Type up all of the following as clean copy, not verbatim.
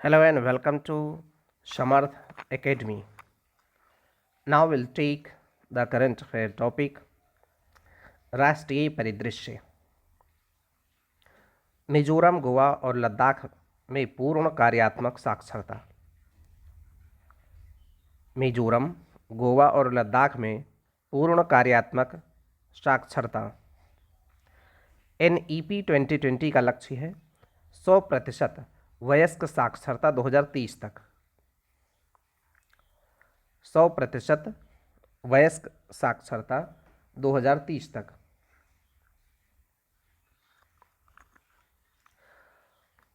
Hello and welcome to Samarth Academy. Now we'll take the current affair topic राष्ट्रीय परिदृश्य। मिजोरम, गोवा और लद्दाख में पूर्ण कार्यात्मक साक्षरता। मिजोरम, गोवा और लद्दाख में पूर्ण कार्यात्मक साक्षरता। NEP 2020 का लक्ष्य है 100% वयस्क साक्षरता 2030 तक। 100% वयस्क साक्षरता 2030 तक।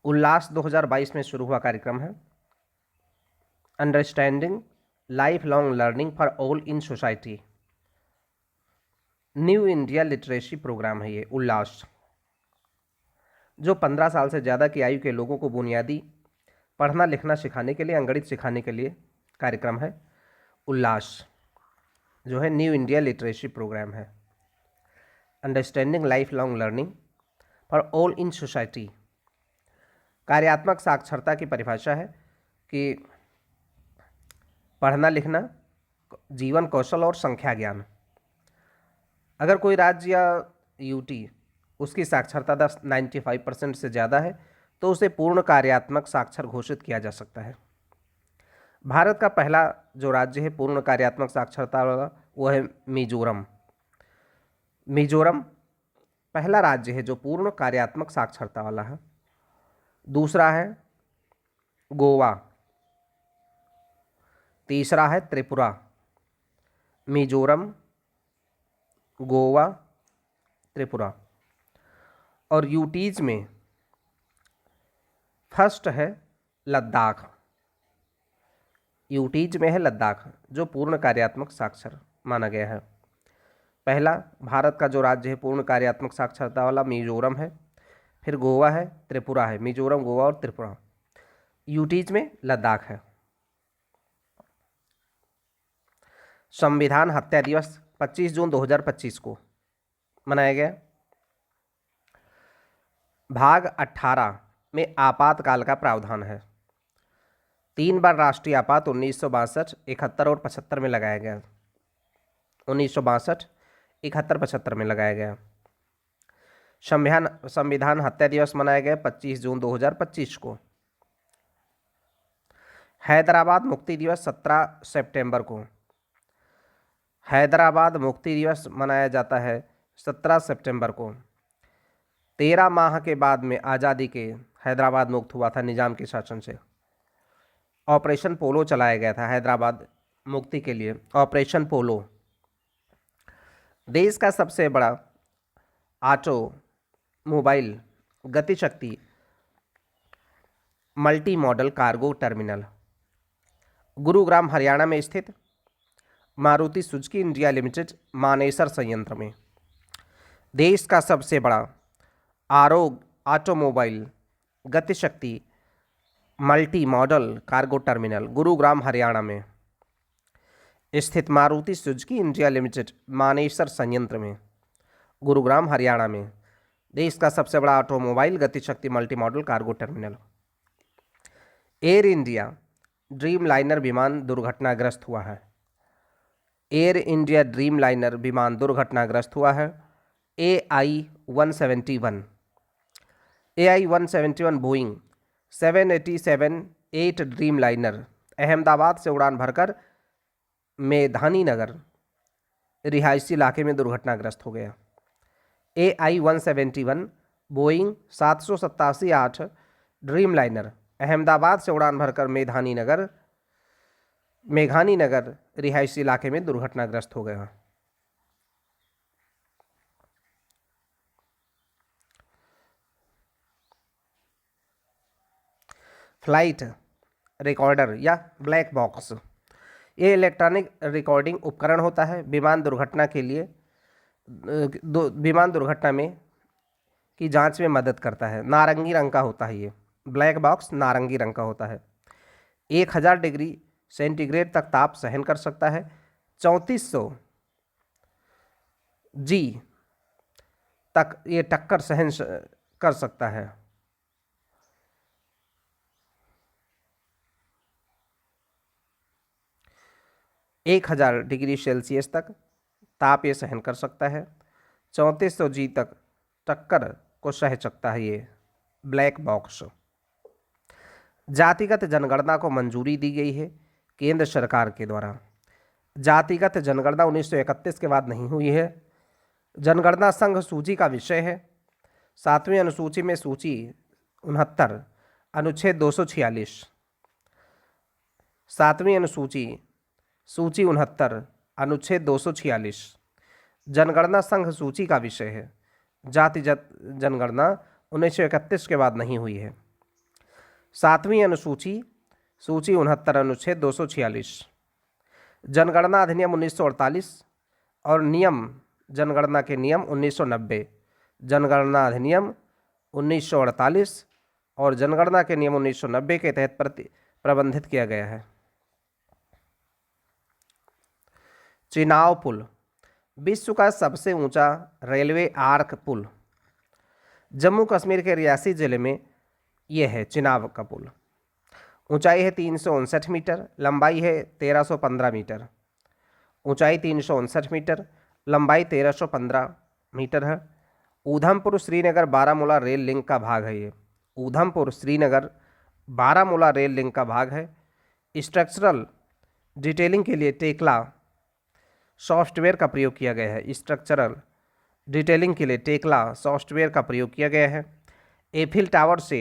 उल्लास 2022 में शुरू हुआ कार्यक्रम है understanding life long learning for all in society. New India literacy programme है ये उल्लास, जो 15 साल से ज़्यादा की आयु के लोगों को बुनियादी पढ़ना लिखना सिखाने के लिए, अंगणित सिखाने के लिए कार्यक्रम है उल्लास, जो है न्यू इंडिया लिटरेसी प्रोग्राम है understanding life long learning for all in society. कार्यात्मक साक्षरता की परिभाषा है कि पढ़ना लिखना, जीवन कौशल और संख्या ज्ञान। अगर कोई राज्य या यूटी उसकी साक्षरता दर 95% से ज़्यादा है तो उसे पूर्ण कार्यात्मक साक्षर घोषित किया जा सकता है। भारत का पहला जो राज्य है पूर्ण कार्यात्मक साक्षरता वाला वो है मिजोरम। मिजोरम पहला राज्य है जो पूर्ण कार्यात्मक साक्षरता वाला है। दूसरा है गोवा, तीसरा है त्रिपुरा। मिजोरम, गोवा, त्रिपुरा। और यूटीज में फर्स्ट है लद्दाख। यूटीज में है लद्दाख जो पूर्ण कार्यात्मक साक्षर माना गया है। पहला भारत का जो राज्य है पूर्ण कार्यात्मक साक्षरता वाला मिजोरम है, फिर गोवा है, त्रिपुरा है। मिजोरम, गोवा और त्रिपुरा। यूटीज में लद्दाख है। संविधान हत्या दिवस 25 जून 2025 को मनाया गया। भाग 18 में आपातकाल का प्रावधान है। 3 बार राष्ट्रीय आपात 1962, 71 और 75 में लगाया गया। 1962, 71, 75 में लगाया गया। संविधान हत्या दिवस मनाया गया 25 जून 2025 को। हैदराबाद मुक्ति दिवस 17 सितंबर को। हैदराबाद मुक्ति दिवस मनाया जाता है 17 सितंबर को। 13 माह के बाद में आज़ादी के हैदराबाद मुक्त हुआ था निज़ाम के शासन से। ऑपरेशन पोलो चलाया गया था हैदराबाद मुक्ति के लिए, ऑपरेशन पोलो। देश का सबसे बड़ा automobile Gatishakti multi modal cargo terminal Gurugram Haryana में स्थित Maruti Suzuki India limited Manesar संयंत्र में। देश का सबसे बड़ा automobile Gatishakti multi modal cargo terminal Gurugram Haryana में स्थित Maruti Suzuki India limited Manesar संयंत्र में, गुरुग्राम हरियाणा में। देश का सबसे बड़ा automobile Gatishakti multi modal cargo terminal. Air India dreamliner विमान दुर्घटनाग्रस्त हुआ है। एयर इंडिया ड्रीम लाइनर विमान दुर्घटनाग्रस्त हुआ है। AI-171 AI-171 Boeing 787-8 dream liner Ahmedabad से उड़ान भरकर मेधानी नगर रिहायशी इलाके में दुर्घटनाग्रस्त हो गया। AI-171 Boeing 787-8 dream liner Ahmedabad से उड़ान भरकर मेघानी नगर रिहायशी इलाके में दुर्घटनाग्रस्त हो गया। फ्लाइट रिकॉर्डर या ब्लैक बॉक्स, ये इलेक्ट्रॉनिक रिकॉर्डिंग उपकरण होता है विमान दुर्घटना के लिए। विमान दुर्घटना में की जांच में मदद करता है। नारंगी रंग का होता है ये ब्लैक बॉक्स, नारंगी रंग का होता है। 1000 डिग्री सेंटीग्रेड तक ताप सहन कर सकता है। 3400 G तक ये टक्कर सहन कर सकता है। 1000 डिग्री सेल्सियस तक ताप ये सहन कर सकता है। 3400 जी तक टक्कर को सह सकता है ये ब्लैक बॉक्स। जातिगत जनगणना को मंजूरी दी गई है केंद्र सरकार के द्वारा। जातिगत जनगणना 1931 के बाद नहीं हुई है। जनगणना संघ सूची का विषय है। 7वीं अनुसूची में सूची 69 अनुच्छेद 246। 7वीं अनुसूची सूची 69 अनुच्छेद 246 जनगणना संघ सूची का विषय है। जातिगत जनगणना 1931 के बाद नहीं हुई है। 7वीं अनुसूची सूची 69 अनुच्छेद 246 जनगणना अधिनियम 1948 और नियम जनगणना के नियम 1990। जनगणना अधिनियम 1948 और जनगणना के नियम 1990 के तहत प्रबंधित किया गया है। चिनाव पुल विश्व का सबसे ऊंचा रेलवे आर्क पुल। जम्मू कश्मीर के रियासी जिले में यह है चिनाव का पुल। ऊंचाई है 359 मीटर, लंबाई है 1315 मीटर। ऊंचाई 359 मीटर, लंबाई 1315 मीटर है। ऊधमपुर श्रीनगर बारामूला रेल लिंक का भाग है ये। ऊधमपुर श्रीनगर बारामूला रेल लिंक का भाग है। स्ट्रक्चरल डिटेलिंग के लिए टेक्ला सॉफ्टवेयर का प्रयोग किया गया है। स्ट्रक्चरल डिटेलिंग के लिए टेक्ला सॉफ्टवेयर का प्रयोग किया गया है। एफिल टावर से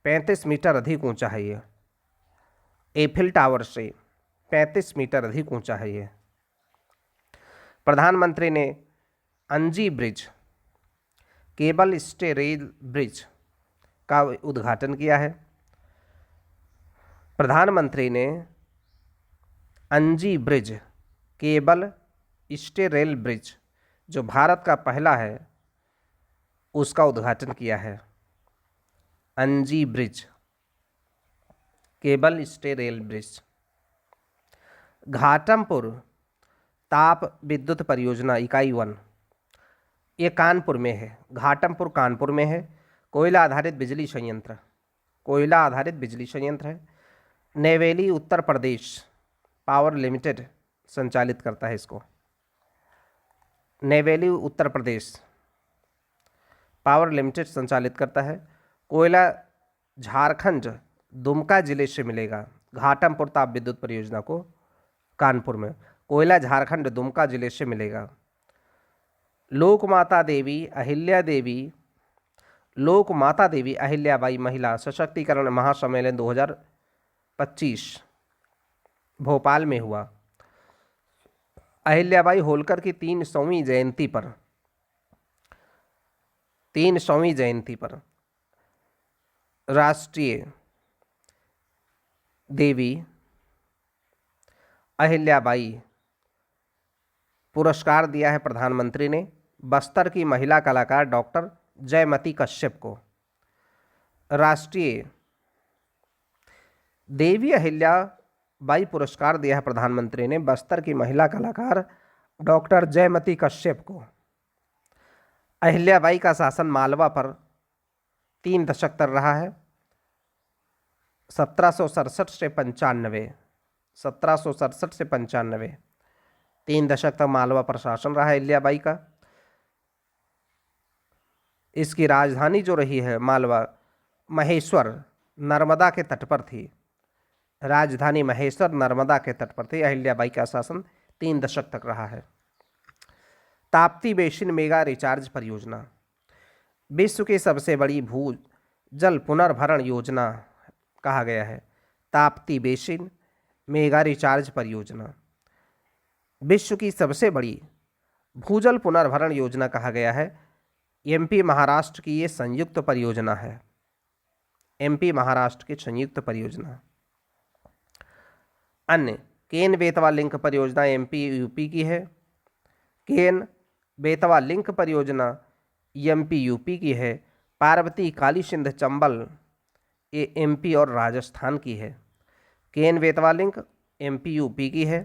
35 मीटर अधिक ऊंचा है ये। एफिल टावर से 35 मीटर अधिक ऊंचा है ये। प्रधानमंत्री ने अंजी bridge cable stay rail bridge का उद्घाटन किया है। प्रधानमंत्री ने अंजी bridge cable stay rail bridge जो भारत का पहला है उसका उद्घाटन किया है। अंजी bridge cable stay rail bridge. Ghatampur ताप विद्युत परियोजना इकाई 1 ये कानपुर में है। घाटमपुर कानपुर में है। कोयला आधारित बिजली संयंत्र, कोयला आधारित बिजली संयंत्र है। नेवेली उत्तर प्रदेश पावर लिमिटेड संचालित करता है इसको। नेवेली उत्तर प्रदेश पावर लिमिटेड संचालित करता है। कोयला झारखंड दुमका जिले से मिलेगा। घाटमपुर ताप विद्युत परियोजना को कानपुर में, कोयला झारखंड दुमका जिले से मिलेगा। लोकमाता देवी अहिल्याबाई महिला सशक्तिकरण महासम्मेलन 2025 भोपाल में हुआ। अहिल्याबाई होलकर की 300वीं जयंती पर राष्ट्रीय देवी अहिल्याबाई पुरस्कार दिया है प्रधानमंत्री ने बस्तर की महिला कलाकार डॉक्टर जयमती कश्यप को। राष्ट्रीय देवी अहिल्याबाई पुरस्कार दिया है प्रधानमंत्री ने बस्तर की महिला कलाकार डॉक्टर जयमती कश्यप को। अहिल्याबाई का शासन मालवा पर 3 दशक तक रहा है। 1767 से 95 3 दशक तक मालवा पर शासन रहा है अहिल्याबाई का। इसकी राजधानी जो रही है मालवा महेश्वर नर्मदा के तट पर थी। राजधानी महेश्वर नर्मदा के तट पर थी। अहिल्याबाई का शासन 3 दशक तक रहा है। ताप्ती बेसिन मेगा रिचार्ज परियोजना विश्व की सबसे बड़ी भूजल पुनर्भरण योजना कहा गया है। ताप्ती बेसिन मेगा रिचार्ज परियोजना विश्व की सबसे बड़ी भूजल पुनर्भरण योजना कहा गया है। एमपी महाराष्ट्र की ये संयुक्त परियोजना है। एमपी महाराष्ट्र की संयुक्त परियोजना। अन्य केन बेतवा लिंक परियोजना एमपी यूपी की है। केन बेतवा लिंक परियोजना एमपी यूपी की है। पार्वती काली सिंध चंबल ये एमपी और राजस्थान की है। Ken Betwa link MP UP की है।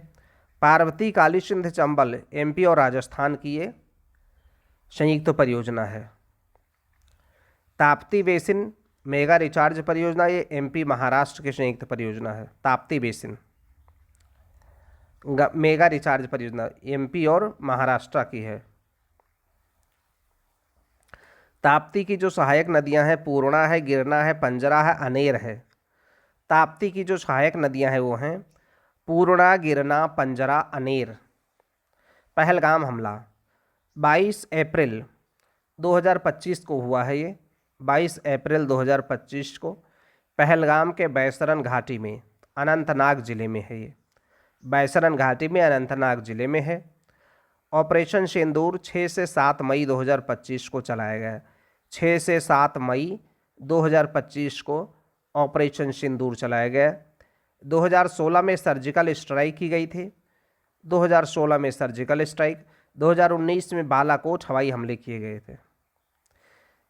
पार्वती काली सिंध चंबल एमपी और राजस्थान की ये संयुक्त परियोजना है। ताप्ती बेसिन मेगा रिचार्ज परियोजना ये एमपी महाराष्ट्र की संयुक्त परियोजना है। ताप्ती बेसिन मेगा रिचार्ज परियोजना एमपी और महाराष्ट्र की है। ताप्ती की जो सहायक नदियां हैं पूर्णा है, गिरना है, पंजरा है, अनेर है। ताप्ती की जो सहायक नदियां हैं वो हैं पूर्णा, गिरना, पंजरा, अनेर। पहलगाम हमला 22 अप्रैल 2025 को हुआ है ये। 22 अप्रैल 2025 को पहलगाम के बैसरन घाटी में अनंतनाग जिले में है ये। बैसरन घाटी में अनंतनाग जिले में है। ऑपरेशन सिंदूर 6 से 7 मई 2025 को चलाया गया। 6 से 7 मई 2025 को ऑपरेशन सिंदूर चलाया गया। 2016 में सर्जिकल स्ट्राइक की गई थी। 2016 में सर्जिकल स्ट्राइक, 2019 में बालाकोट हवाई हमले किए गए थे।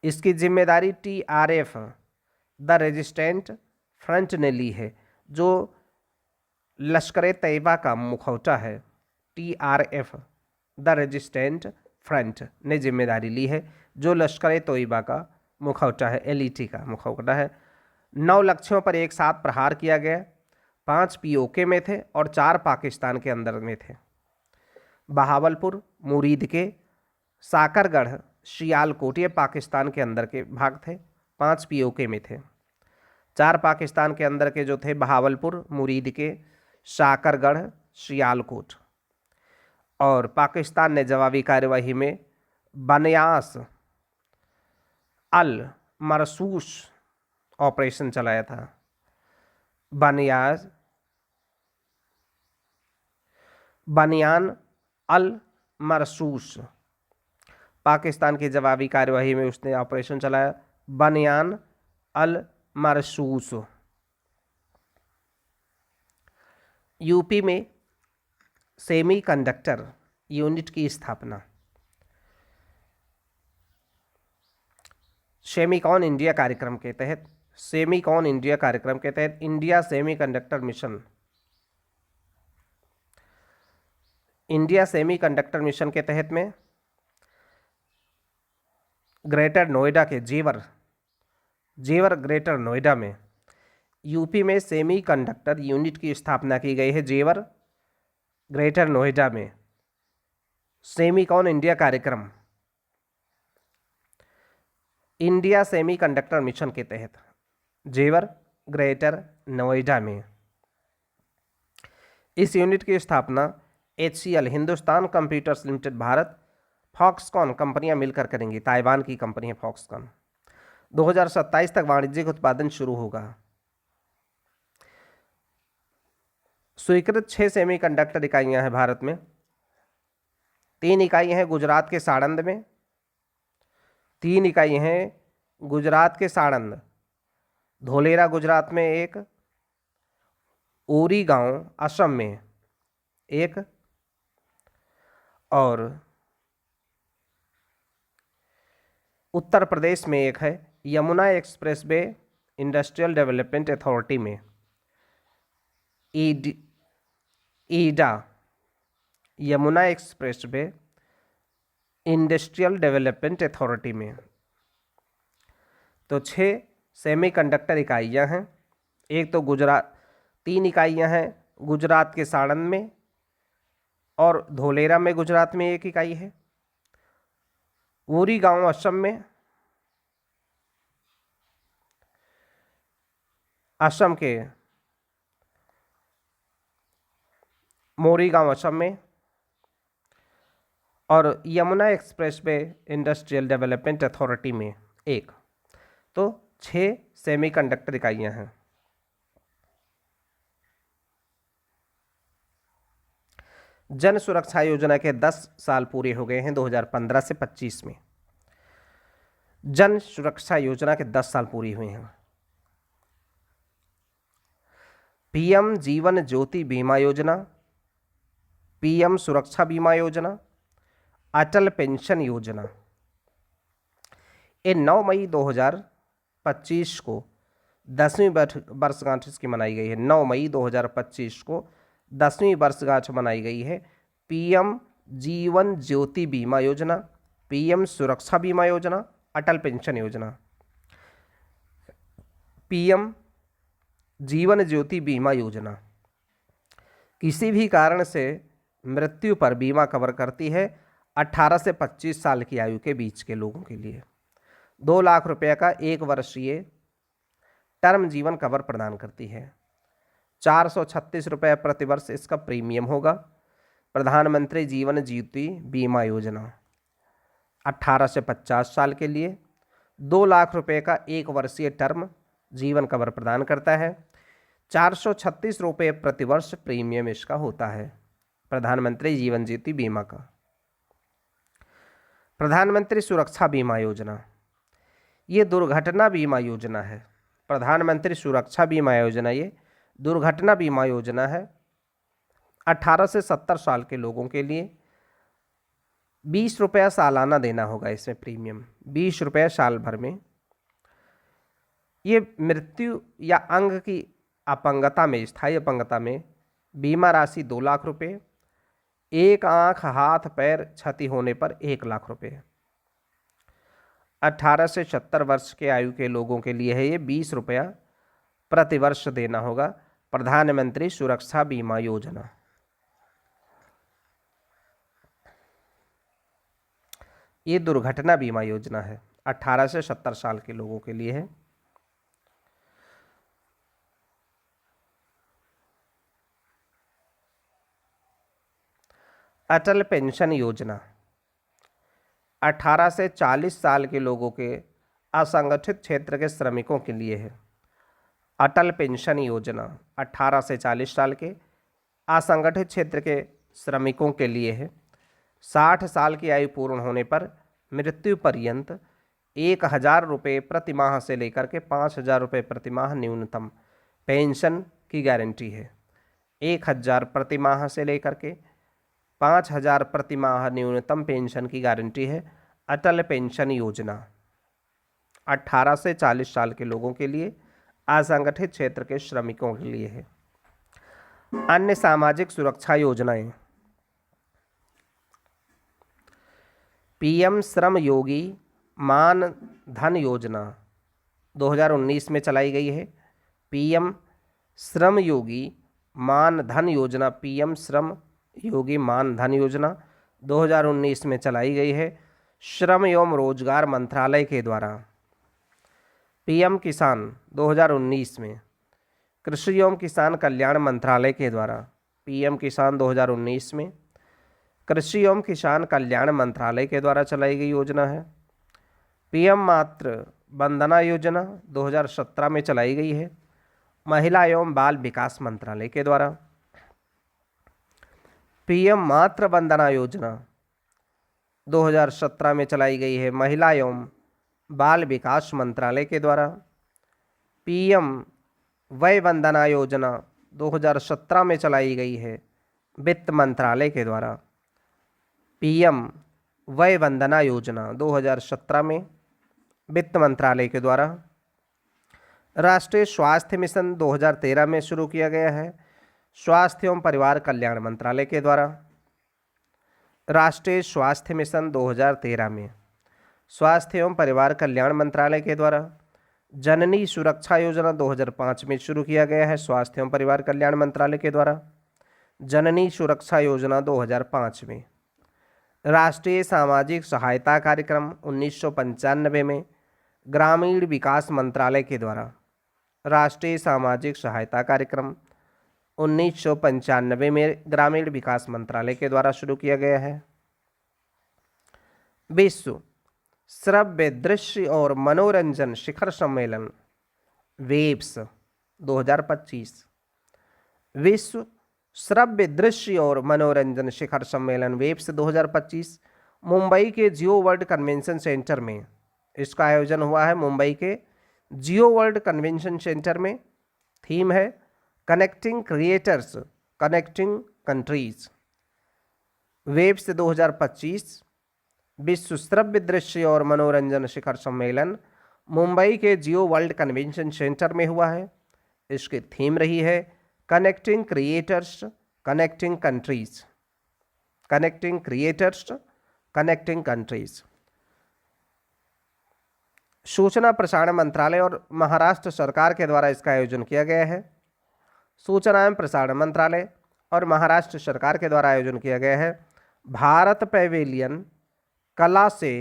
इसकी जिम्मेदारी TRF द रेजिस्टेंट फ्रंट ने ली है, जो लश्कर तैयबा का मुखौटा है। TRF द रेजिस्टेंट फ्रंट ने जिम्मेदारी ली है, जो लश्कर तैयबा का मुखौटा है, LET का मुखौटा है। 9 लक्ष्यों पर एक साथ प्रहार किया गया। 5 POK में थे और 4 पाकिस्तान के अंदर में थे। बहावलपुर, मुरीद के, साकरगढ़, सियालकोट ये पाकिस्तान के अंदर के भाग थे। 5 POK में थे। 4 पाकिस्तान के अंदर के जो थे बहावलपुर, मुरीद के, साकरगढ़, सियालकोट। और पाकिस्तान ने जवाबी कार्यवाही में बनियास अल मरसूस ऑपरेशन चलाया था। बनियान अल मरसूस पाकिस्तान की जवाबी कार्यवाही में उसने ऑपरेशन चलाया, बनियान अल मरसूस। यूपी में सेमीकंडक्टर यूनिट की स्थापना सेमीकॉन इंडिया कार्यक्रम के तहत, सेमीकॉन इंडिया कार्यक्रम के तहत India semiconductor mission, India semiconductor mission के तहत में ग्रेटर नोएडा के जेवर ग्रेटर नोएडा में यूपी में सेमीकंडक्टर यूनिट की स्थापना की गई है। जेवर ग्रेटर नोएडा में सेमीकॉन इंडिया कार्यक्रम इंडिया सेमीकंडक्टर मिशन के तहत जेवर ग्रेटर नोएडा में इस यूनिट की स्थापना HCL Hindustan computers limited Bharat, Foxconn कंपनियां मिलकर करेंगी। ताइवान की कंपनी है फॉक्सकॉन। 2027 तक वाणिज्यिक उत्पादन शुरू होगा। स्वीकृत 6 सेमीकंडक्टर इकाइयां हैं भारत में। 3 इकाइयां हैं गुजरात के साणंद में, 3 इकाइयां हैं गुजरात के साणंद, धोलेरा गुजरात में एक, उरी गांव असम में एक, और उत्तर प्रदेश में एक है। Yamuna express way industrial development authority में YEIDA Yamuna express way industrial development authority में। तो 6 सेमीकंडक्टर इकाइयां हैं। एक तो 3 इकाइयां हैं गुजरात के साणंद में, और धोलेरा में गुजरात में एक इकाई है। उरी गांव असम में, असम के मोरीगांव असम में, और Yamuna express way industrial development authority में एक। तो 6 सेमीकंडक्टर इकाइयां हैं। जन सुरक्षा योजना के 10 साल पूरे हो गए हैं 2015 से 25 में। जन सुरक्षा योजना के 10 साल पूरी हुए हैं। PM जीवन ज्योति बीमा योजना, PM सुरक्षा बीमा योजना, अटल पेंशन योजना, ये 9 मई 2025 को 10वीं वर्षगांठ इसकी मनाई गई है। 9 मई 2025 को 10वीं वर्षगांठ मनाई गई है। PM जीवन ज्योति बीमा योजना, PM सुरक्षा बीमा योजना, अटल पेंशन योजना। PM जीवन ज्योति बीमा योजना किसी भी कारण से मृत्यु पर बीमा कवर करती है 18 से 25 साल की आयु के बीच के लोगों के लिए। 2 लाख रुपये का 1 वर्षीय टर्म जीवन कवर प्रदान करती है। 436 रुपये प्रतिवर्ष इसका प्रीमियम होगा। प्रधानमंत्री जीवन ज्योति बीमा योजना 18 से 50 साल के लिए 2 लाख रुपये का 1 वर्षीय टर्म जीवन कवर प्रदान करता है। 436 रुपये प्रतिवर्ष प्रीमियम इसका होता है, प्रधानमंत्री जीवन ज्योति बीमा का। प्रधानमंत्री सुरक्षा बीमा योजना, ये दुर्घटना बीमा योजना है। प्रधानमंत्री सुरक्षा बीमा योजना ये दुर्घटना बीमा योजना है। 18 से 70 साल के लोगों के लिए 20 रुपया सालाना देना होगा इसमें प्रीमियम, 20 रुपये साल भर में। ये मृत्यु या अंग की अपंगता में, स्थायी अपंगता में बीमा राशि 2 लाख रुपये, एक आंख हाथ पैर क्षति होने पर 1 लाख रुपये। 18 से 70 वर्ष के आयु के लोगों के लिए है ये 20 रुपया प्रतिवर्ष देना होगा, प्रधानमंत्री सुरक्षा बीमा योजना। ये दुर्घटना बीमा योजना है, 18 से 70 साल के लोगों के लिए है। अटल पेंशन योजना 18 से 40 साल के लोगों के असंगठित क्षेत्र के श्रमिकों के लिए है। अटल पेंशन योजना 18 से 40 साल के असंगठित क्षेत्र के श्रमिकों के लिए है। 60 साल की आयु पूर्ण होने पर मृत्यु पर्यंत 1000 रुपये प्रति माह से लेकर के 5000 रुपये प्रति माह न्यूनतम पेंशन की गारंटी है। 1000 प्रति माह से लेकर के 5000 प्रति माह न्यूनतम पेंशन की गारंटी है। अटल पेंशन योजना 18 से 40 साल के लोगों के लिए, असंगठित क्षेत्र के श्रमिकों के लिए है। अन्य सामाजिक सुरक्षा योजनाएं, पीएम श्रम योगी मान धन योजना 2019 में चलाई गई है। पीएम श्रम योगी मान धन योजना, पीएम श्रम योगी मान धन योजना 2019 में चलाई गई है श्रम एवं रोजगार मंत्रालय के द्वारा। पीएम किसान 2019 में कृषि एवं किसान कल्याण मंत्रालय के द्वारा, पीएम किसान 2019 में कृषि एवं किसान कल्याण मंत्रालय के द्वारा चलाई गई योजना है। पीएम मातृ वंदना योजना 2017 में चलाई गई है महिला एवं बाल विकास मंत्रालय के द्वारा। पीएम मातृ वंदना योजना 2017 में चलाई गई है महिला एवं बाल विकास मंत्रालय के द्वारा। पीएम वय वंदना योजना 2017 में चलाई गई है वित्त मंत्रालय के द्वारा। पीएम वय वंदना योजना 2017 में वित्त मंत्रालय के द्वारा। राष्ट्रीय स्वास्थ्य मिशन 2013 में शुरू किया गया है स्वास्थ्य एवं परिवार कल्याण मंत्रालय के द्वारा। राष्ट्रीय स्वास्थ्य मिशन 2013 में स्वास्थ्य एवं परिवार कल्याण मंत्रालय के द्वारा। जननी सुरक्षा योजना 2005 में शुरू किया गया है स्वास्थ्य एवं परिवार कल्याण मंत्रालय के द्वारा। जननी सुरक्षा योजना 2005 में। राष्ट्रीय सामाजिक सहायता कार्यक्रम 1995 में ग्रामीण विकास मंत्रालय के द्वारा। राष्ट्रीय सामाजिक सहायता कार्यक्रम 1995 में ग्रामीण विकास मंत्रालय के द्वारा शुरू किया गया है। विश्व श्रव्य दृश्य और मनोरंजन शिखर सम्मेलन वेब्स 2025। विश्व श्रव्य दृश्य और मनोरंजन शिखर सम्मेलन वेब्स 2025 मुंबई के जियो वर्ल्ड कन्वेंशन सेंटर में इसका आयोजन हुआ है। मुंबई के जियो वर्ल्ड कन्वेंशन सेंटर में। थीम है connecting creators connecting countries. Waves 2025 विश्व श्रव्य दृश्य और मनोरंजन शिखर सम्मेलन मुंबई के जियो वर्ल्ड कन्वेंशन सेंटर में हुआ है। इसकी थीम रही है connecting creators connecting countries. Connecting creators connecting countries. सूचना प्रसारण मंत्रालय और महाराष्ट्र सरकार के द्वारा इसका आयोजन किया गया है। सूचना एवं प्रसारण मंत्रालय और महाराष्ट्र सरकार के द्वारा आयोजन किया गया है। भारत पैवेलियन कला से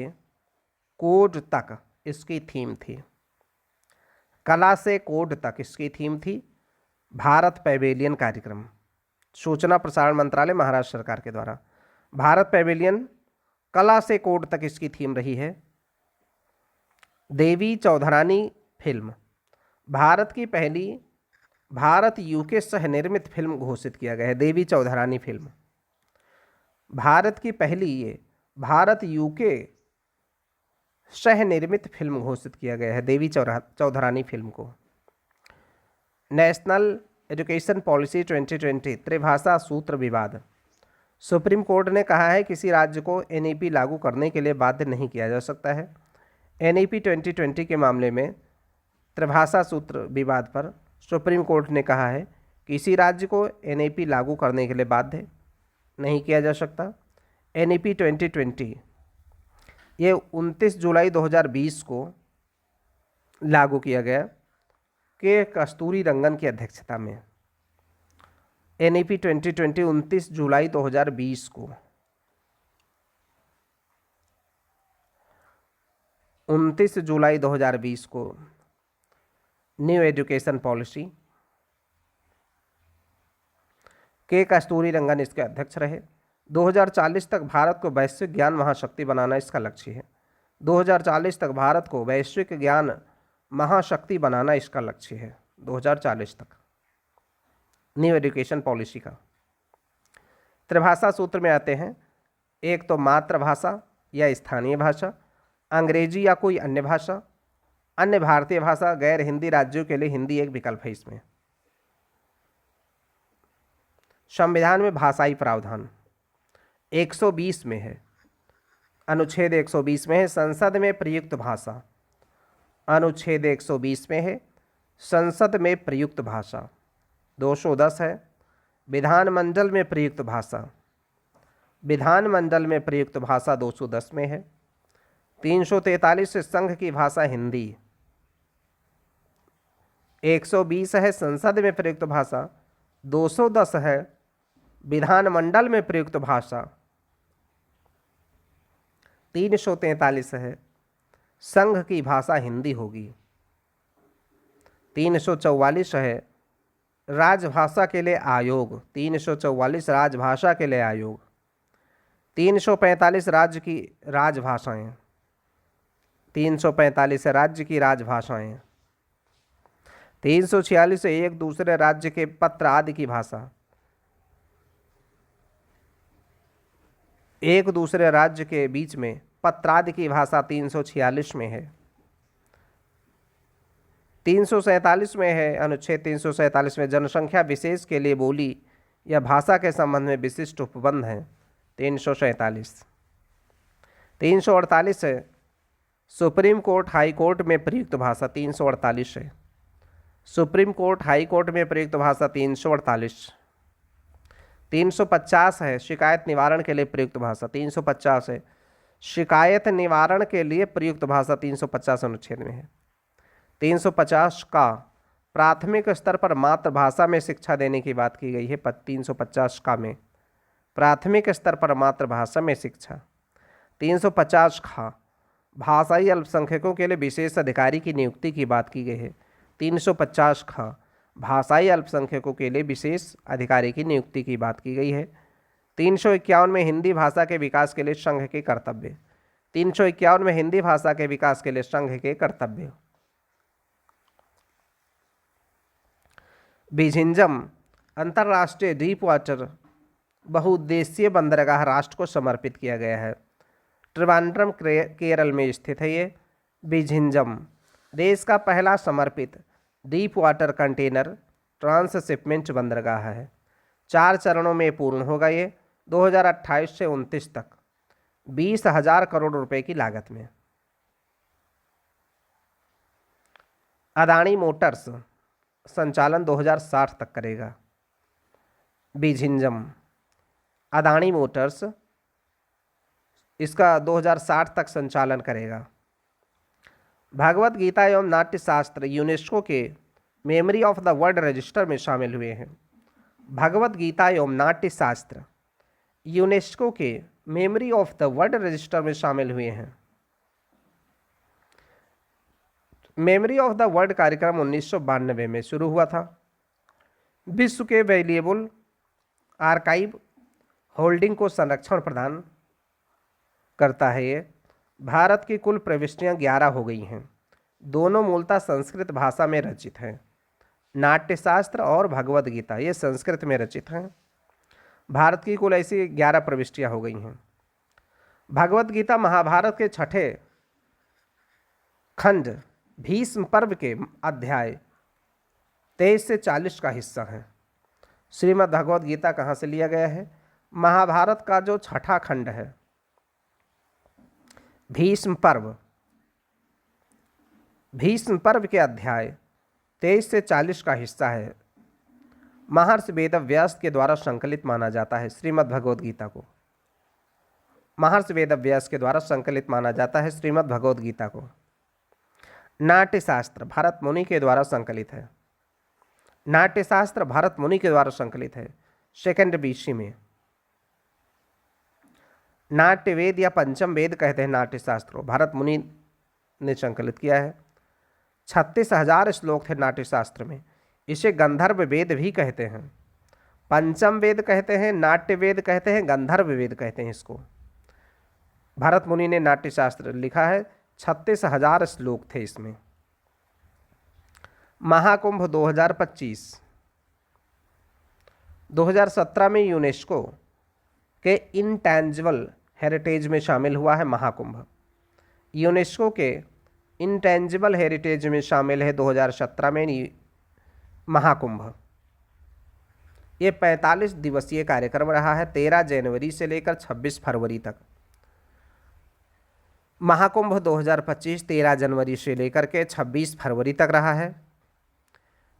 कोड तक इसकी थीम थी। कला से कोड तक इसकी थीम थी भारत पैवेलियन कार्यक्रम। सूचना प्रसारण मंत्रालय महाराष्ट्र सरकार के द्वारा भारत पैवेलियन कला से कोड तक इसकी थीम रही है। देवी चौधरानी फिल्म भारत की पहली भारत यूके सह निर्मित फिल्म घोषित किया गया है। देवी चौधरानी फिल्म भारत की पहली ये भारत यूके सह निर्मित फिल्म घोषित किया गया है देवी चौधरानी फिल्म को। नेशनल एजुकेशन पॉलिसी 2020 त्रिभाषा सूत्र विवाद। सुप्रीम कोर्ट ने कहा है किसी राज्य को एनईपी लागू करने के लिए बाध्य नहीं किया जा सकता है। एनईपी 2020 के मामले में त्रिभाषा सूत्र विवाद पर सुप्रीम कोर्ट ने कहा है किसी राज्य को एनईपी लागू करने के लिए बाध्य नहीं किया जा सकता। एनईपी 2020 ये 29 जुलाई 2020 को लागू किया गया के कस्तूरी रंगन की अध्यक्षता में। एनईपी 2020 29 जुलाई 2020 को 29 जुलाई 2020 को न्यू एजुकेशन पॉलिसी के कस्तूरी रंगन इसके अध्यक्ष रहे। 2040 तक भारत को वैश्विक ज्ञान महाशक्ति बनाना इसका लक्ष्य है। 2040 तक भारत को वैश्विक ज्ञान महाशक्ति बनाना इसका लक्ष्य है। 2040 तक न्यू एजुकेशन पॉलिसी का। त्रिभाषा सूत्र में आते हैं, एक तो मातृभाषा या स्थानीय भाषा, अंग्रेजी या कोई अन्य भाषा, अन्य भारतीय भाषा, गैर हिंदी राज्यों के लिए हिंदी एक विकल्प है इसमें। संविधान में भाषाई प्रावधान 120 में है, अनुच्छेद 120 में है संसद में प्रयुक्त भाषा, अनुच्छेद 120 में है संसद में प्रयुक्त भाषा। 210 है विधानमंडल में प्रयुक्त भाषा, विधानमंडल में प्रयुक्त भाषा 210 में है। 343 से संघ की भाषा हिंदी, 120 है संसद में प्रयुक्त भाषा, 210 है विधानमंडल में प्रयुक्त भाषा, 343 है संघ की भाषा हिंदी होगी। 344 है राजभाषा के लिए आयोग, 344 राजभाषा के लिए आयोग। 345 राज्य की राजभाषाएं, 345 राज्य की राजभाषाएं। 346 से एक दूसरे राज्य के पत्र आदि की भाषा, एक दूसरे राज्य के बीच में पत्रादि की भाषा 346 में है। 347 में है अनुच्छेद 347 में जनसंख्या विशेष के लिए बोली या भाषा के संबंध में विशिष्ट उपबंध हैं 347। 348 है सुप्रीम कोर्ट हाई कोर्ट में प्रयुक्त भाषा, 348 है सुप्रीम कोर्ट हाई कोर्ट में प्रयुक्त भाषा 348। 350 है शिकायत निवारण के लिए प्रयुक्त भाषा, 350 है शिकायत निवारण के लिए प्रयुक्त भाषा 350 अनुच्छेद में है। 350 का प्राथमिक स्तर पर मातृभाषा में शिक्षा देने की बात की गई है। 350 का में प्राथमिक स्तर पर मातृभाषा में शिक्षा। 350 का भाषाई अल्पसंख्यकों के लिए विशेष अधिकारी की नियुक्ति की बात की गई है। 350 का भाषाई अल्पसंख्यकों के लिए विशेष अधिकारी की नियुक्ति की बात की गई है। 351 में हिंदी भाषा के विकास के लिए संघ के कर्तव्य, 351 में हिंदी भाषा के विकास के लिए संघ के कर्तव्य। बिझिंजम अंतर्राष्ट्रीय डीप वाटर बहुउद्देशीय बंदरगाह राष्ट्र को समर्पित किया गया है। त्रिवेंद्रम केरल में स्थित है ये बिझिंजम, देश का पहला समर्पित डीप वाटर कंटेनर ट्रांसशिपमेंट बंदरगाह है। 4 चरणों में पूर्ण होगा ये 2028 से 29 तक 20,000 करोड़ रुपए की लागत में। अदानी मोटर्स संचालन 2060 तक करेगा। बिझिंजम अदानी मोटर्स इसका 2060 तक संचालन करेगा। भगवत गीता एवं नाट्य शास्त्र यूनेस्को के memory of the world register में शामिल हुए हैं। भगवत गीता एवं नाट्य शास्त्र यूनेस्को के memory of the world register में शामिल हुए हैं। मेमोरी ऑफ द वर्ल्ड कार्यक्रम 1992 में शुरू हुआ था। विश्व के वैल्यूएबल आर्काइव होल्डिंग को संरक्षण प्रदान करता है। ये भारत की कुल प्रविष्टियां 11 हो गई हैं। दोनों मूलतः संस्कृत भाषा में रचित हैं। नाट्यशास्त्र और भगवद गीता ये संस्कृत में रचित हैं। भारत की कुल ऐसी 11 प्रविष्टियां हो गई हैं। भगवद गीता महाभारत के छठे खंड भीष्म पर्व के अध्याय 23 से 40 का हिस्सा है। श्रीमद् भगवद गीता कहाँ से लिया गया है? महाभारत का जो छठा खंड है, भीष्म पर्व के अध्याय 23 से 40 का हिस्सा है। महर्षि वेदव्यास के द्वारा संकलित माना जाता है। श्रीमद् भगवद गीता को महर्षि वेदव्यास के द्वारा संकलित माना जाता है। श्रीमद् भगवद गीता को नाट्यशास्त्र भरत मुनि के द्वारा संकलित है। नाट्यशास्त्र भरत मुनि के द्वारा संकलित है। सेकंड BC में नाट्य वेद या पंचम वेद कहते हैं नाट्यशास्त्र को, भरत मुनि ने संकलित किया है। 36,000 श्लोक थे नाट्यशास्त्र में। इसे गंधर्व वेद भी कहते हैं। पंचम वेद कहते हैं, नाट्य वेद कहते हैं, गंधर्व वेद कहते हैं इसको। भरत मुनि ने नाट्यशास्त्र लिखा है। 36,000 श्लोक थे इसमें। महाकुंभ 2017 में यूनेस्को के इंटेंजिबल हेरिटेज में शामिल हुआ है। महाकुंभ यूनेस्को के इंटेंजिबल हेरिटेज में शामिल है 2017 में महाकुंभ। ये 45 दिवसीय कार्यक्रम रहा है, 13 जनवरी से लेकर 26 फरवरी तक। महाकुंभ 2025 13 जनवरी से लेकर के 26 फरवरी तक रहा है।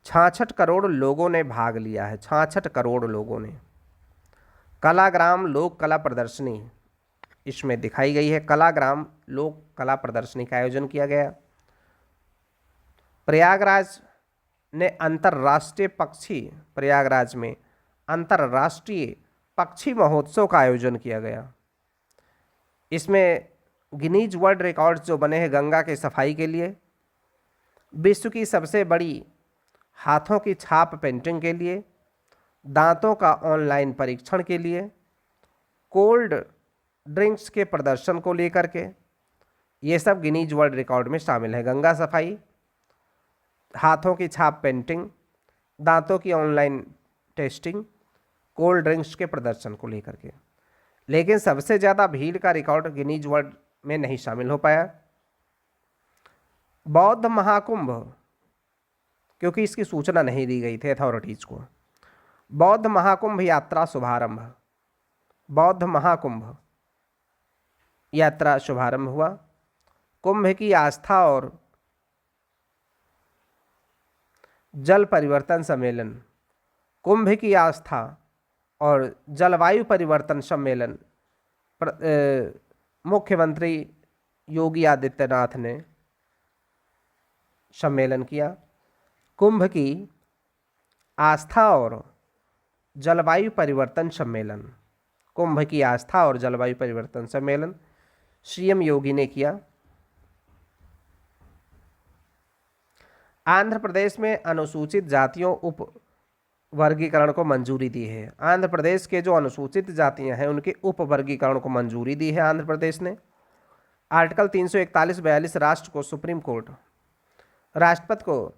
66 करोड़ लोगों ने भाग लिया है। 66 करोड़ लोगों ने। कलाग्राम लोक कला प्रदर्शनी इसमें दिखाई गई है। कलाग्राम लोक कला प्रदर्शनी का आयोजन किया गया। प्रयागराज में अंतर्राष्ट्रीय पक्षी महोत्सव का आयोजन किया गया। इसमें गिनीज वर्ल्ड रिकॉर्ड्स जो बने हैं गंगा के सफाई के लिए, विश्व की सबसे बड़ी हाथों की छाप पेंटिंग के लिए, दांतों का ऑनलाइन परीक्षण के लिए, कोल्ड ड्रिंक्स के प्रदर्शन को लेकर के, ये सब गिनीज वर्ल्ड रिकॉर्ड में शामिल है। गंगा सफाई, हाथों की छाप पेंटिंग, दांतों की ऑनलाइन टेस्टिंग, कोल्ड ड्रिंक्स के प्रदर्शन को लेकर के। लेकिन सबसे ज़्यादा भीड़ का रिकॉर्ड गिनीज वर्ल्ड में नहीं शामिल हो पाया। बौद्ध महाकुंभ, क्योंकि इसकी सूचना नहीं दी गई थी अथॉरिटीज़ को। बौद्ध महाकुंभ यात्रा शुभारंभ। बौद्ध महाकुंभ यात्रा शुभारंभ हुआ। कुंभ की आस्था और जल परिवर्तन सम्मेलन। कुंभ की आस्था और जलवायु परिवर्तन सम्मेलन मुख्यमंत्री योगी आदित्यनाथ ने सम्मेलन किया। कुंभ की आस्था और जलवायु परिवर्तन सम्मेलन। कुंभ की आस्था और जलवायु परिवर्तन सम्मेलन CM योगी ने किया। आंध्र प्रदेश में अनुसूचित जातियों उप वर्गीकरण को मंजूरी दी है। आंध्र प्रदेश के जो अनुसूचित जातियां हैं उनके उप वर्गीकरण को मंजूरी दी है आंध्र प्रदेश ने। आर्टिकल 341-42 राष्ट्र को सुप्रीम कोर्ट राष्ट्रपति को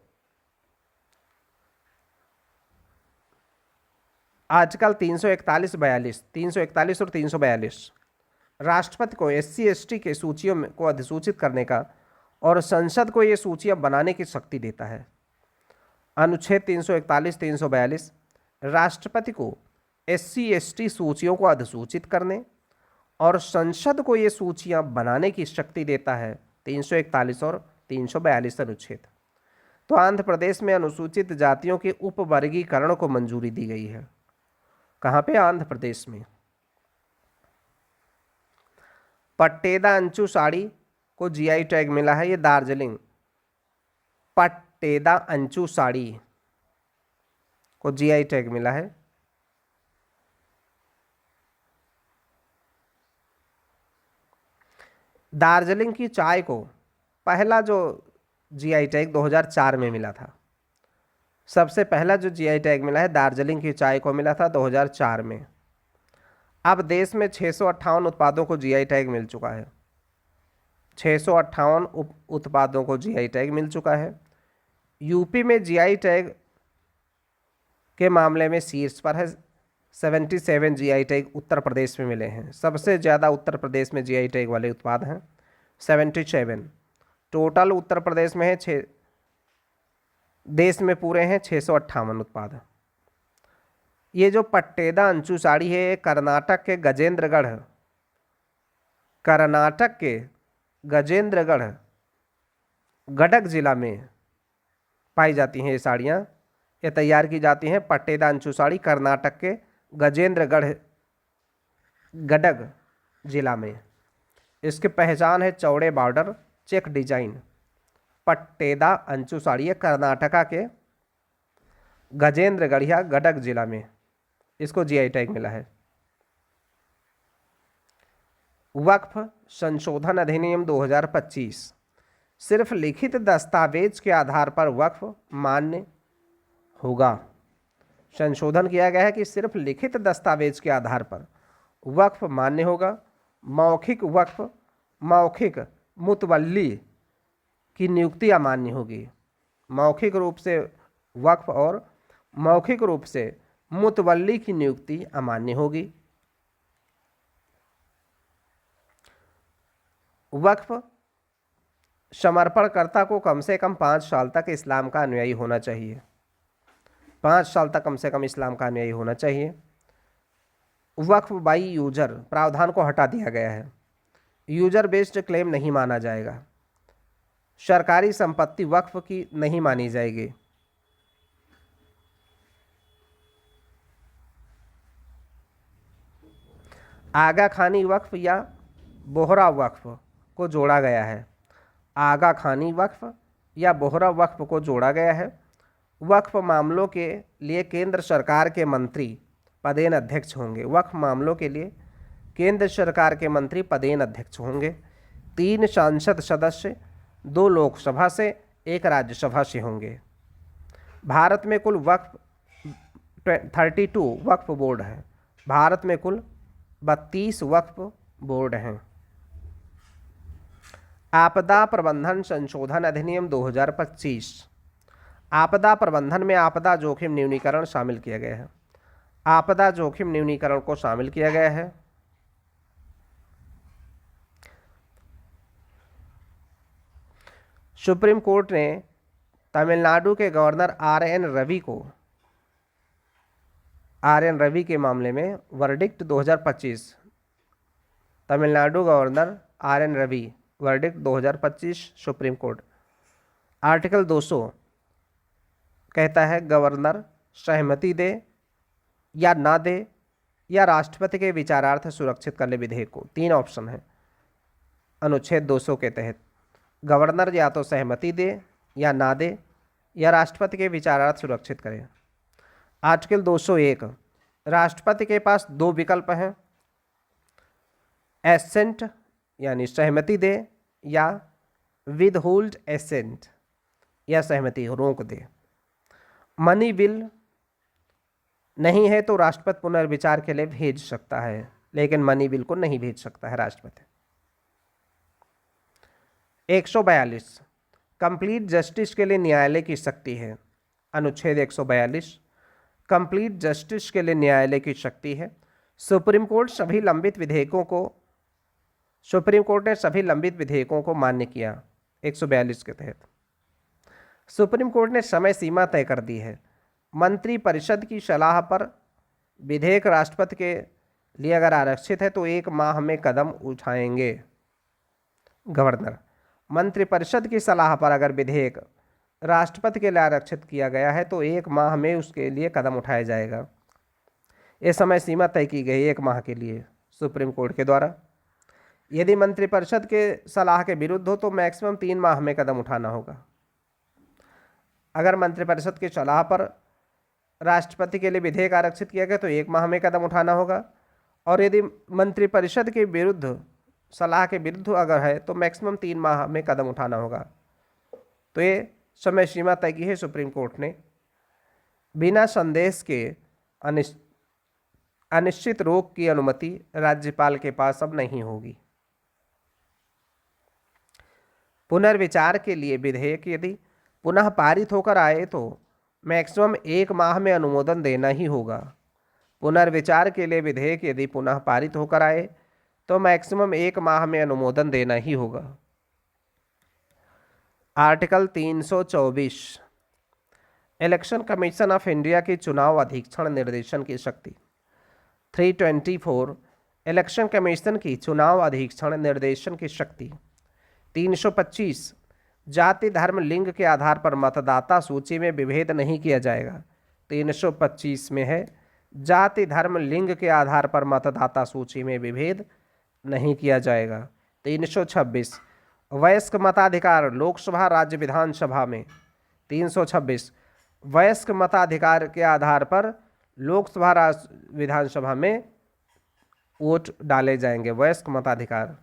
आर्टिकल 341 और 342 राष्ट्रपति को SC ST के सूचियों में को अधिसूचित करने का और संसद को ये सूचियां बनाने की शक्ति देता है। अनुच्छेद 341-342 राष्ट्रपति को SC ST सूचियों को अधिसूचित करने और संसद को ये सूचियां बनाने की शक्ति देता है 341 और 342 अनुच्छेद। तो आंध्र प्रदेश में अनुसूचित जातियों के उपवर्गीकरण को मंजूरी दी गई है। कहाँ पे? आंध्र प्रदेश में। पट्टेदा अंचू साड़ी को GI टैग मिला है। ये दार्जिलिंग पट्टेदा अंचू साड़ी को GI टैग मिला है। दार्जिलिंग की चाय को पहला जो जीआई टैग 2004 में मिला था। सबसे पहला जो जीआई टैग मिला है दार्जिलिंग की चाय को मिला था 2004 में। अब देश में 658 उत्पादों को जीआई टैग मिल चुका है। 658 उत्पादों को जीआई टैग मिल चुका है। यूपी में जीआई टैग के मामले में शीर्ष पर है। 77 जीआई टैग उत्तर प्रदेश में मिले हैं। सबसे ज़्यादा उत्तर प्रदेश में जीआई टैग वाले उत्पाद हैं 77। टोटल उत्तर प्रदेश में है देश में पूरे हैं 658 उत्पाद। ये जो पट्टेदा अंचू साड़ी है ये कर्नाटक के गजेंद्रगढ़ गडक जिला में पाई जाती हैं ये साड़ियाँ। ये तैयार की जाती हैं पट्टेदा अंचू साड़ी कर्नाटक के गजेंद्रगढ़ गडक जिला में। इसकी पहचान है चौड़े border check design. Patteda Anchu sari है कर्नाटका के गजेंद्रगढ़िया गडक जिला में, इसको जीआई टैग मिला है। वक्फ संशोधन अधिनियम 2025 सिर्फ लिखित दस्तावेज के आधार पर वक्फ मान्य होगा। संशोधन किया गया है कि सिर्फ लिखित दस्तावेज के आधार पर वक्फ मान्य होगा। मौखिक मुतवल्ली की नियुक्ति अमान्य होगी। मौखिक रूप से वक्फ और मौखिक रूप से मुतवल्ली की नियुक्ति अमान्य होगी। वक्फ समर्पणकर्ता को कम से कम 5 साल तक इस्लाम का अनुयायी होना चाहिए। 5 साल तक कम से कम इस्लाम का अनुयायी होना चाहिए। वक्फ बाई यूजर प्रावधान को हटा दिया गया है। यूजर बेस्ड क्लेम नहीं माना जाएगा। सरकारी संपत्ति वक्फ की नहीं मानी जाएगी। आगा खानी वक्फ या बोहरा वक्फ को जोड़ा गया है। आगा खानी वक्फ या बोहरा वक्फ को जोड़ा गया है। वक्फ मामलों के लिए केंद्र सरकार के मंत्री पदेन अध्यक्ष होंगे। वक्फ मामलों के लिए केंद्र सरकार के मंत्री पदेन अध्यक्ष होंगे। 3 सांसद सदस्य 2 लोकसभा से 1 राज्यसभा से होंगे। भारत में कुल वक्फ 32 वक्फ बोर्ड हैं। भारत में कुल 32 वक्फ बोर्ड हैं। आपदा प्रबंधन संशोधन अधिनियम 2025 आपदा प्रबंधन में आपदा जोखिम न्यूनीकरण शामिल किया गया है। आपदा जोखिम न्यूनीकरण को शामिल किया गया है। सुप्रीम कोर्ट ने तमिलनाडु के गवर्नर आर एन रवि के मामले में verdict 2025 Tamil Nadu governor R N Ravi verdict 2025 supreme court article 200 कहता है गवर्नर सहमति दे या ना दे या राष्ट्रपति के विचारार्थ सुरक्षित कर ले विधेयक को। 3 ऑप्शन है अनुच्छेद 200 के तहत। गवर्नर या तो सहमति दे या ना दे या राष्ट्रपति के विचारार्थ सुरक्षित करे। आर्टिकल 201 राष्ट्रपति के पास 2 विकल्प हैं, एसेंट यानी सहमति दे या विदहोल्ड एसेंट या सहमति रोक दे। मनी बिल नहीं है तो राष्ट्रपति पुनर्विचार के लिए भेज सकता है, लेकिन मनी बिल को नहीं भेज सकता है राष्ट्रपति। 142 कंप्लीट जस्टिस के लिए न्यायालय की शक्ति है। अनुच्छेद 142 कंप्लीट जस्टिस के लिए न्यायालय की शक्ति है। सुप्रीम कोर्ट ने सभी लंबित विधेयकों को मान्य किया 142 के तहत। सुप्रीम कोर्ट ने समय सीमा तय कर दी है। मंत्रिपरिषद की सलाह पर विधेयक राष्ट्रपति के लिए अगर आरक्षित है तो 1 माह में कदम उठाएंगे गवर्नर। मंत्रिपरिषद की सलाह पर अगर विधेयक राष्ट्रपति के लिए आरक्षित किया गया है तो 1 माह में उसके लिए कदम उठाया जाएगा। ये समय सीमा तय की गई 1 माह के लिए सुप्रीम कोर्ट के द्वारा। यदि मंत्रिपरिषद के सलाह के विरुद्ध हो तो मैक्सिमम 3 माह में कदम उठाना होगा। अगर मंत्रिपरिषद की सलाह पर राष्ट्रपति के लिए विधेयक आरक्षित किया गया तो 1 माह में कदम उठाना होगा, और यदि मंत्रिपरिषद के विरुद्ध सलाह के विरुद्ध अगर है तो मैक्सिमम 3 माह में कदम उठाना होगा। तो ये समय सीमा तय की है सुप्रीम कोर्ट ने। बिना संदेश के अनिश्चित रोक की अनुमति राज्यपाल के पास अब नहीं होगी। पुनर्विचार के लिए विधेयक यदि पुनः पारित होकर आए तो मैक्सिमम 1 माह में अनुमोदन देना ही होगा। पुनर्विचार के लिए विधेयक यदि पुनः पारित होकर आए तो मैक्सिमम 1 माह में अनुमोदन देना ही होगा। Article 324 election commission of India की चुनाव अधीक्षण निर्देशन की शक्ति। 324 इलेक्शन कमीशन की चुनाव अधीक्षण निर्देशन की शक्ति। 325 जाति धर्म लिंग के आधार पर मतदाता सूची में विभेद नहीं किया जाएगा। 325 में है जाति धर्म लिंग के आधार पर मतदाता सूची में विभेद नहीं किया जाएगा। 326 वयस्क मताधिकार लोकसभा राज्य विधानसभा में। 326 वयस्क मताधिकार के आधार पर लोकसभा राज्य विधानसभा में वोट डाले जाएंगे। वयस्क मताधिकार।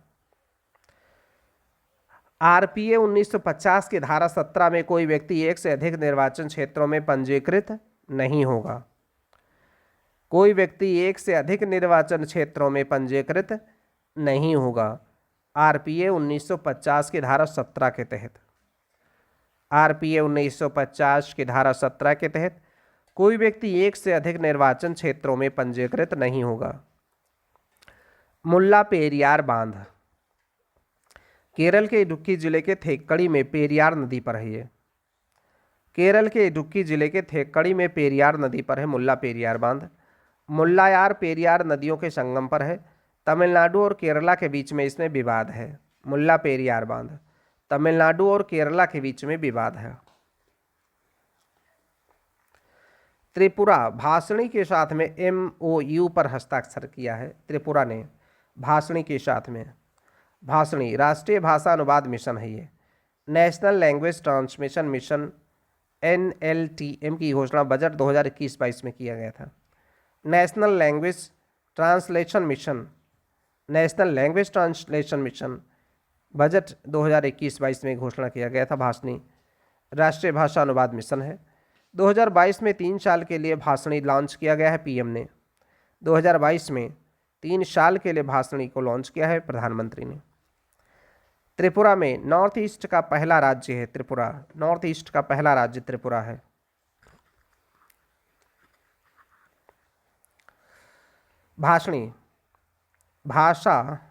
आरपीए 1950 की धारा 17 में कोई व्यक्ति एक से अधिक निर्वाचन क्षेत्रों में पंजीकृत नहीं होगा। कोई व्यक्ति एक से अधिक निर्वाचन क्षेत्रों में पंजीकृत नहीं होगा। आरपीए 1950 की धारा 17 के तहत। आरपीए 1950 की धारा 17 के तहत कोई व्यक्ति एक से अधिक निर्वाचन क्षेत्रों में पंजीकृत नहीं होगा। मुल्ला पेरियार बांध केरल के इडुक्की जिले के थेक्कड़ी में पेरियार नदी पर है। ये केरल के इडुक्की जिले के थेक्कड़ी में पेरियार नदी पर है मुल्ला पेरियार बांध। मुल्लायार पेरियार नदियों के संगम पर है। तमिलनाडु और केरला के बीच में इसमें विवाद है। मुल्ला पेरियार बांध तमिलनाडु और केरला के बीच में विवाद है। त्रिपुरा भाषणी के साथ में MOU पर हस्ताक्षर किया है। त्रिपुरा ने भाषणी के साथ में। भाषणी राष्ट्रीय भाषा अनुवाद मिशन है। ये national language transmission mission NLTM की घोषणा बजट 2021-22 में किया गया था। National language translation mission national language translation mission budget 2021-22 में घोषणा किया गया था। भाषणी राष्ट्रीय भाषा अनुवाद मिशन है। 2022 में 3 साल के लिए भाषणी लॉन्च किया गया है। PM ने 2022 में 3 साल के लिए भाषणी को लॉन्च किया है प्रधानमंत्री ने। त्रिपुरा में नॉर्थ ईस्ट का पहला राज्य है। त्रिपुरा नॉर्थ ईस्ट का पहला राज्य त्रिपुरा है। Bhashini Bhasha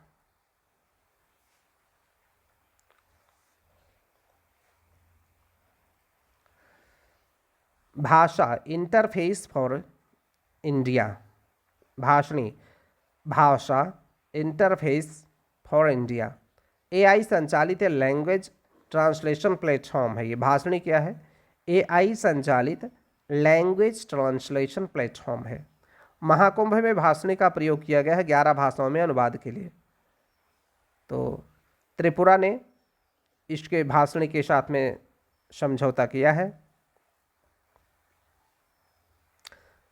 interface for India. Bhashini Bhasha interface for India AI संचालित लैंग्वेज ट्रांसलेशन प्लेटफॉर्म है। ये भाषणी क्या है? AI संचालित लैंग्वेज ट्रांसलेशन प्लेटफॉर्म है। महाकुंभ में भाषणी का प्रयोग किया गया है 11 भाषाओं में अनुवाद के लिए। तो त्रिपुरा ने इसके भाषणी के साथ में समझौता किया है।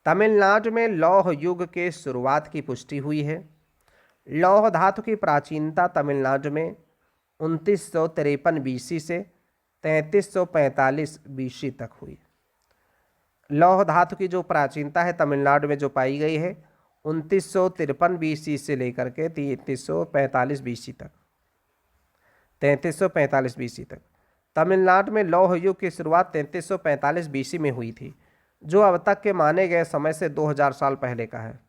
तमिलनाडु में लौह युग के शुरुआत की पुष्टि हुई है। लौह धातु की प्राचीनता तमिलनाडु में 2953 BC से 3345 BC तक हुई। लौह धातु की जो प्राचीनता है तमिलनाडु में जो पाई गई है 2953 BC से लेकर के 3345 BC तक 3345 BC तक तमिलनाडु में लौह युग की शुरुआत 3345 BC में हुई थी, जो अब तक के माने गए समय से 2000 साल पहले का है।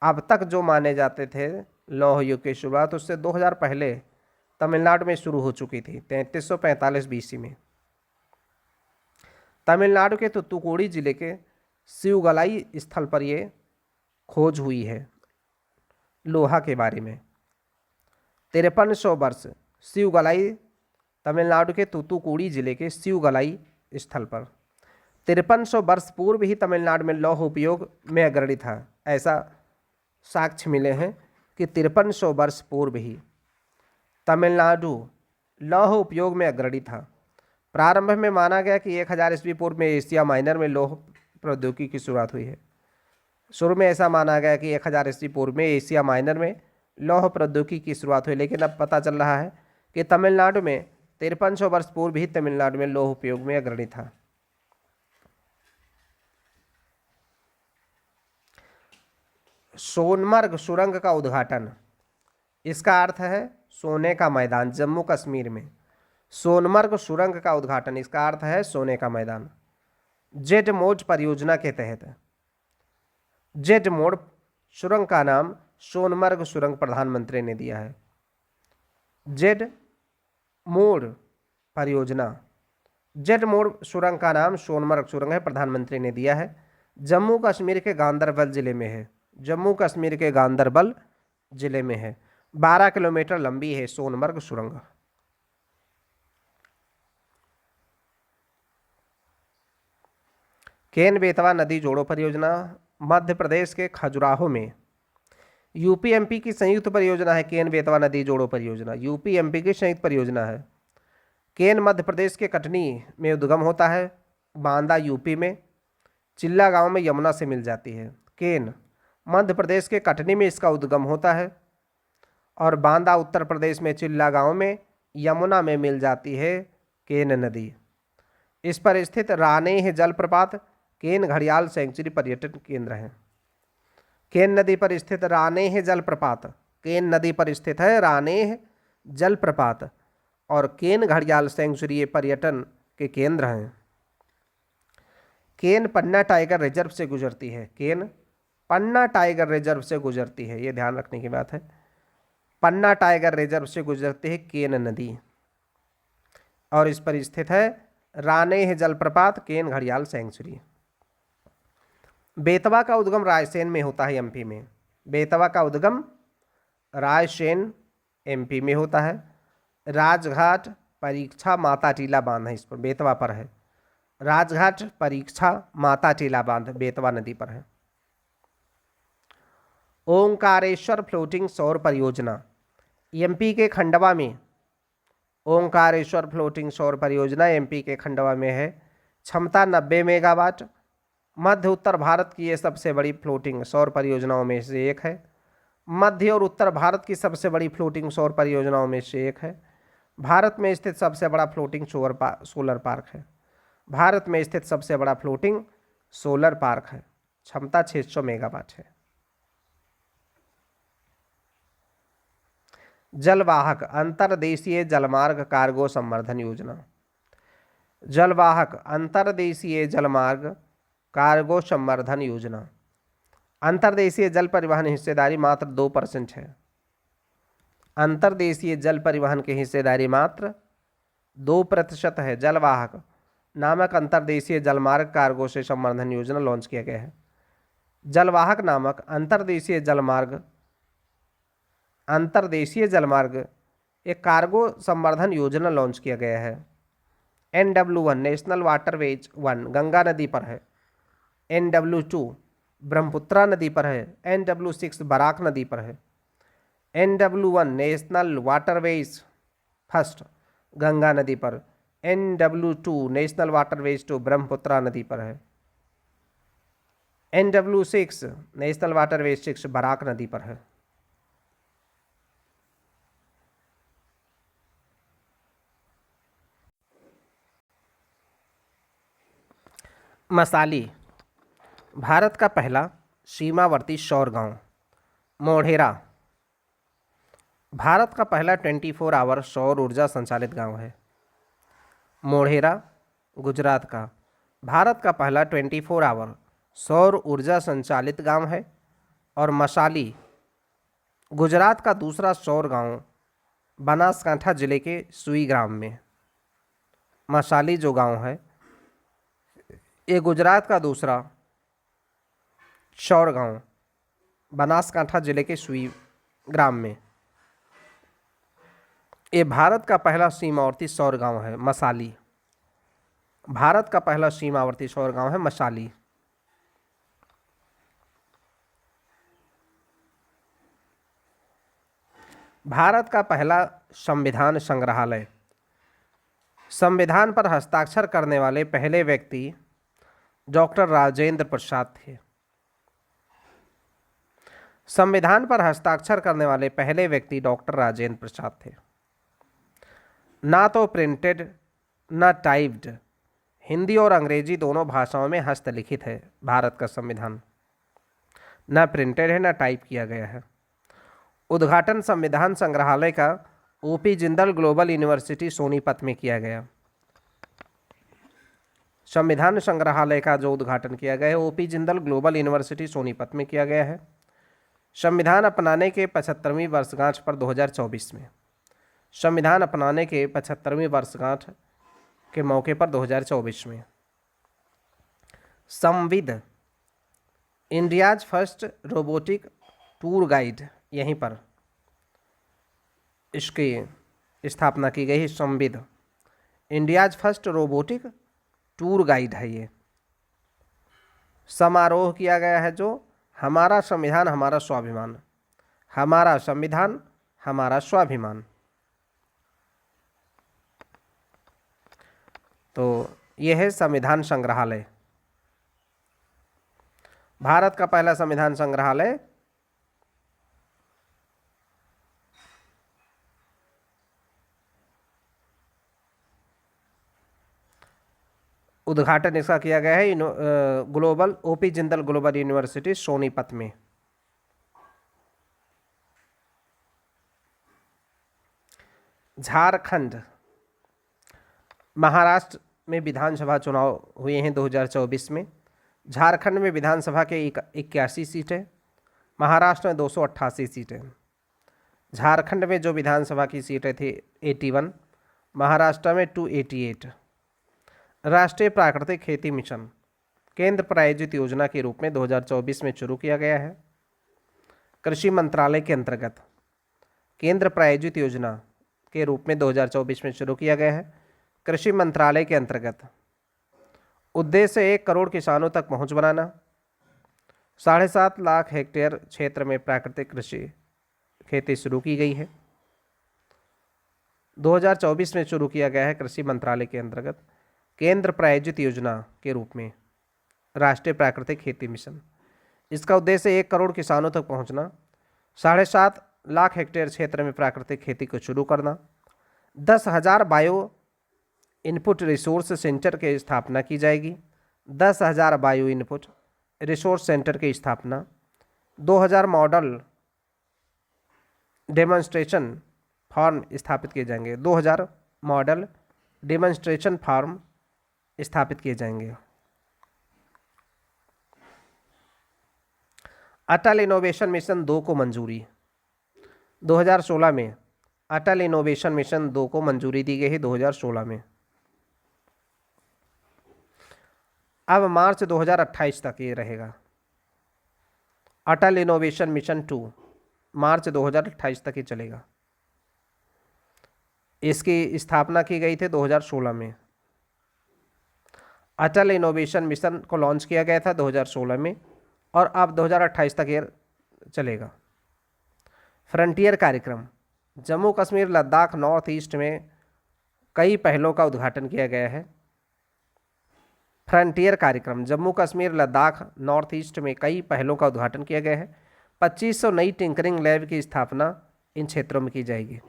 अब तक जो माने जाते थे लौह युग की शुरुआत उससे 2000 पहले तमिलनाडु में शुरू हो चुकी थी 3345 BC में। तमिलनाडु के तूतुकुड़ी जिले के शिवगलाई स्थल पर ये खोज हुई है लोहा के बारे में। 5300 वर्ष शिवगलाई तमिलनाडु के तूतुकुड़ी जिले के शिवगलाई स्थल पर 5300 वर्ष पूर्व ही तमिलनाडु में लौह उपयोग में अग्रणी था। ऐसा साक्ष्य मिले हैं कि 5300 वर्ष पूर्व ही तमिलनाडु लौह उपयोग में अग्रणी था। प्रारंभ में माना गया कि 1000 ईस्वी पूर्व में एशिया माइनर में लौह प्रौद्योगिकी की शुरुआत हुई है। शुरू में ऐसा माना गया कि 1000 ईस्वी पूर्व में एशिया माइनर में लौह प्रौद्योगिकी की शुरुआत हुई। लेकिन अब पता चल रहा है कि तमिलनाडु में 5300 वर्ष पूर्व ही तमिलनाडु में लौह उपयोग में अग्रणी था। सोनमर्ग सुरंग का उद्घाटन, इसका अर्थ है सोने का मैदान, जम्मू कश्मीर में सोनमर्ग सुरंग का उद्घाटन, इसका अर्थ है सोने का मैदान। जेड मोड परियोजना के तहत, जेड मोड सुरंग का नाम सोनमर्ग सुरंग प्रधानमंत्री ने दिया है। जेड मोड परियोजना, जेड मोड सुरंग का नाम सोनमर्ग सुरंग है, प्रधानमंत्री ने दिया है। जम्मू कश्मीर के गांदरबल जिले में है, जम्मू कश्मीर के गांदरबल जिले में है। 12 किलोमीटर लंबी है सोनमर्ग सुरंग। केन बेतवा नदी जोड़ो परियोजना मध्य प्रदेश के खजुराहो में, यूपी एमपी की संयुक्त परियोजना है। केन बेतवा नदी जोड़ो परियोजना यूपी एमपी की संयुक्त परियोजना है। केन मध्य प्रदेश के कटनी में उद्गम होता है, बांदा यूपी में, चिल्ला गांव में यमुना से मिल जाती है। केन मध्य प्रदेश के कटनी में इसका उद्गम होता है और बांदा उत्तर प्रदेश में चिल्ला गांव में यमुना में मिल जाती है केन नदी। इस पर स्थित रानेह जलप्रपात केन घड़ियाल सेंचुरी पर्यटन केंद्र है। केन नदी पर स्थित रानेह जलप्रपात, केन नदी पर स्थित है रानेह जलप्रपात और केन घड़ियाल सेंचुरी ये पर्यटन के केंद्र हैं। केन पन्ना टाइगर रिजर्व से गुजरती है, केन पन्ना टाइगर रिजर्व से गुजरती है, ये ध्यान रखने की बात है। पन्ना टाइगर रिजर्व से गुजरती है केन नदी और इस पर स्थित है रानेह जलप्रपात, केन घड़ियाल सेंचुरी। बेतवा का उद्गम रायसेन में होता है, एमपी में। बेतवा का उद्गम रायसेन एमपी में होता है। राजघाट परीक्षा माता टीला बांध है, इस पर बेतवा पर है। राजघाट परीक्षा माता टीला बांध बेतवा नदी पर है। ओंकारेश्वर फ्लोटिंग सौर परियोजना एमपी के खंडवा में, ओंकारेश्वर फ्लोटिंग सौर परियोजना एमपी के खंडवा में है। क्षमता 90 मेगावाट, मध्य उत्तर भारत की ये सबसे बड़ी फ्लोटिंग सौर परियोजनाओं में से एक है। मध्य और उत्तर भारत की सबसे बड़ी फ्लोटिंग सौर परियोजनाओं में से एक है। भारत में स्थित सबसे बड़ा फ्लोटिंग सोलर पार्क है। भारत में स्थित सबसे बड़ा फ्लोटिंग सोलर पार्क है। क्षमता 600 मेगावाट है। जलवाहक अंतर्देशीय जलमार्ग कार्गो संवर्धन योजना, जलवाहक अंतर्देशीय जलमार्ग कार्गो संवर्धन योजना। अंतर्देशीय जल परिवहन हिस्सेदारी मात्र 2% है। अंतर्देशीय जल परिवहन की हिस्सेदारी मात्र 2% है। जलवाहक नामक अंतर्देशीय जलमार्ग कार्गो से संवर्धन योजना लॉन्च किया गया है। जलवाहक नामक अंतर्देशीय जलमार्ग एक कार्गो संवर्धन योजना लॉन्च किया गया है। NW1 नेशनल वाटरवेज 1 गंगा नदी पर है। NW2 ब्रह्मपुत्रा नदी पर है। NW6 बराक नदी पर है। NW1 national waterways first Ganga नदी पर। NW2 नेशनल वाटरवेज 2 ब्रह्मपुत्रा नदी पर है। NW6 नेशनल वाटरवेज 6 बराक नदी पर है। मसाली भारत का पहला सीमावर्ती सौर गांव। मोढेरा भारत का पहला 24 आवर सौर ऊर्जा संचालित गांव है। मोढेरा गुजरात का भारत का पहला 24 आवर सौर ऊर्जा संचालित गांव है। और मसाली गुजरात का दूसरा सौर गांव बनासकांठा जिले के सुई ग्राम में। मसाली जो गांव है ये गुजरात का दूसरा सौर गांव बनासकांठा जिले के सुई ग्राम में। ये भारत का पहला सीमावर्ती सौर गांव है मसाली। भारत का पहला सीमावर्ती सौर गांव है मसाली। भारत का पहला संविधान संग्रहालय। संविधान पर हस्ताक्षर करने वाले पहले व्यक्ति डॉक्टर राजेंद्र प्रसाद थे। संविधान पर हस्ताक्षर करने वाले पहले व्यक्ति डॉक्टर राजेंद्र प्रसाद थे। ना तो प्रिंटेड ना टाइप्ड, हिंदी और अंग्रेजी दोनों भाषाओं में हस्तलिखित है भारत का संविधान। ना प्रिंटेड है ना टाइप किया गया है। उद्घाटन संविधान संग्रहालय का OP Jindal global university Sonipat में किया गया। संविधान संग्रहालय का जो उद्घाटन किया गया है OP Jindal global university Sonipat में किया गया है। संविधान अपनाने के 75वीं वर्षगांठ पर 2024 में, संविधान अपनाने के 75वीं वर्षगांठ के मौके पर 2024 में Samvid, India's first robotic tour guide, यहीं पर इसकी स्थापना की गई है। Samvid India's first robotic tour guide है ये। समारोह किया गया है जो हमारा संविधान हमारा स्वाभिमान, हमारा संविधान हमारा स्वाभिमान। तो यह है संविधान संग्रहालय, भारत का पहला संविधान संग्रहालय उद्घाटन इसका किया गया है global OP Jindal global university Sonipat में। झारखंड, महाराष्ट्र में विधानसभा चुनाव हुए हैं 2024 में। झारखंड में विधानसभा के 81 सीटें, महाराष्ट्र में 288 सीटें। झारखंड में जो विधानसभा की सीटें थी 81, महाराष्ट्र में 288। राष्ट्रीय प्राकृतिक खेती मिशन केंद्र प्रायोजित योजना के रूप में 2024 में शुरू किया गया है। कृषि मंत्रालय के अंतर्गत केंद्र प्रायोजित योजना के रूप में 2024 में शुरू किया गया है। कृषि मंत्रालय के अंतर्गत उद्देश्य 1 करोड़ किसानों तक पहुंच बनाना, 7.5 लाख हेक्टेयर क्षेत्र में प्राकृतिक कृषि खेती शुरू की गई है। 2024 में शुरू किया गया है कृषि मंत्रालय के अंतर्गत केंद्र प्रायोजित योजना के रूप में राष्ट्रीय प्राकृतिक खेती मिशन। इसका उद्देश्य 1 करोड़ किसानों तक पहुंचना, 7.5 लाख हेक्टेयर क्षेत्र में प्राकृतिक खेती को शुरू करना, 10,000 बायो इनपुट रिसोर्स सेंटर की स्थापना की जाएगी। 10,000 बायो इनपुट रिसोर्स सेंटर की स्थापना, 2,000 मॉडल डेमोन्स्ट्रेशन फार्म स्थापित किए जाएंगे। 2,000 मॉडल डेमोन्स्ट्रेशन फार्म स्थापित किए जाएंगे। अटल इनोवेशन मिशन 2 को मंजूरी, 2016 में अटल इनोवेशन मिशन 2 को मंजूरी दी गई है 2016 में। अब मार्च 2028 तक ये रहेगा। अटल इनोवेशन मिशन 2 मार्च 2028 तक ही चलेगा। इसकी स्थापना की गई थी 2016 में। अटल इनोवेशन मिशन को लॉन्च किया गया था 2016 में और अब 2028 तक ये चलेगा। फ्रंटियर कार्यक्रम जम्मू कश्मीर लद्दाख नॉर्थ ईस्ट में कई पहलों का उद्घाटन किया गया है। फ्रंटियर कार्यक्रम जम्मू कश्मीर लद्दाख नॉर्थ ईस्ट में कई पहलों का उद्घाटन किया गया है। 2500 नई टिंकरिंग लैब की स्थापना इन क्षेत्रों में की जाएगी।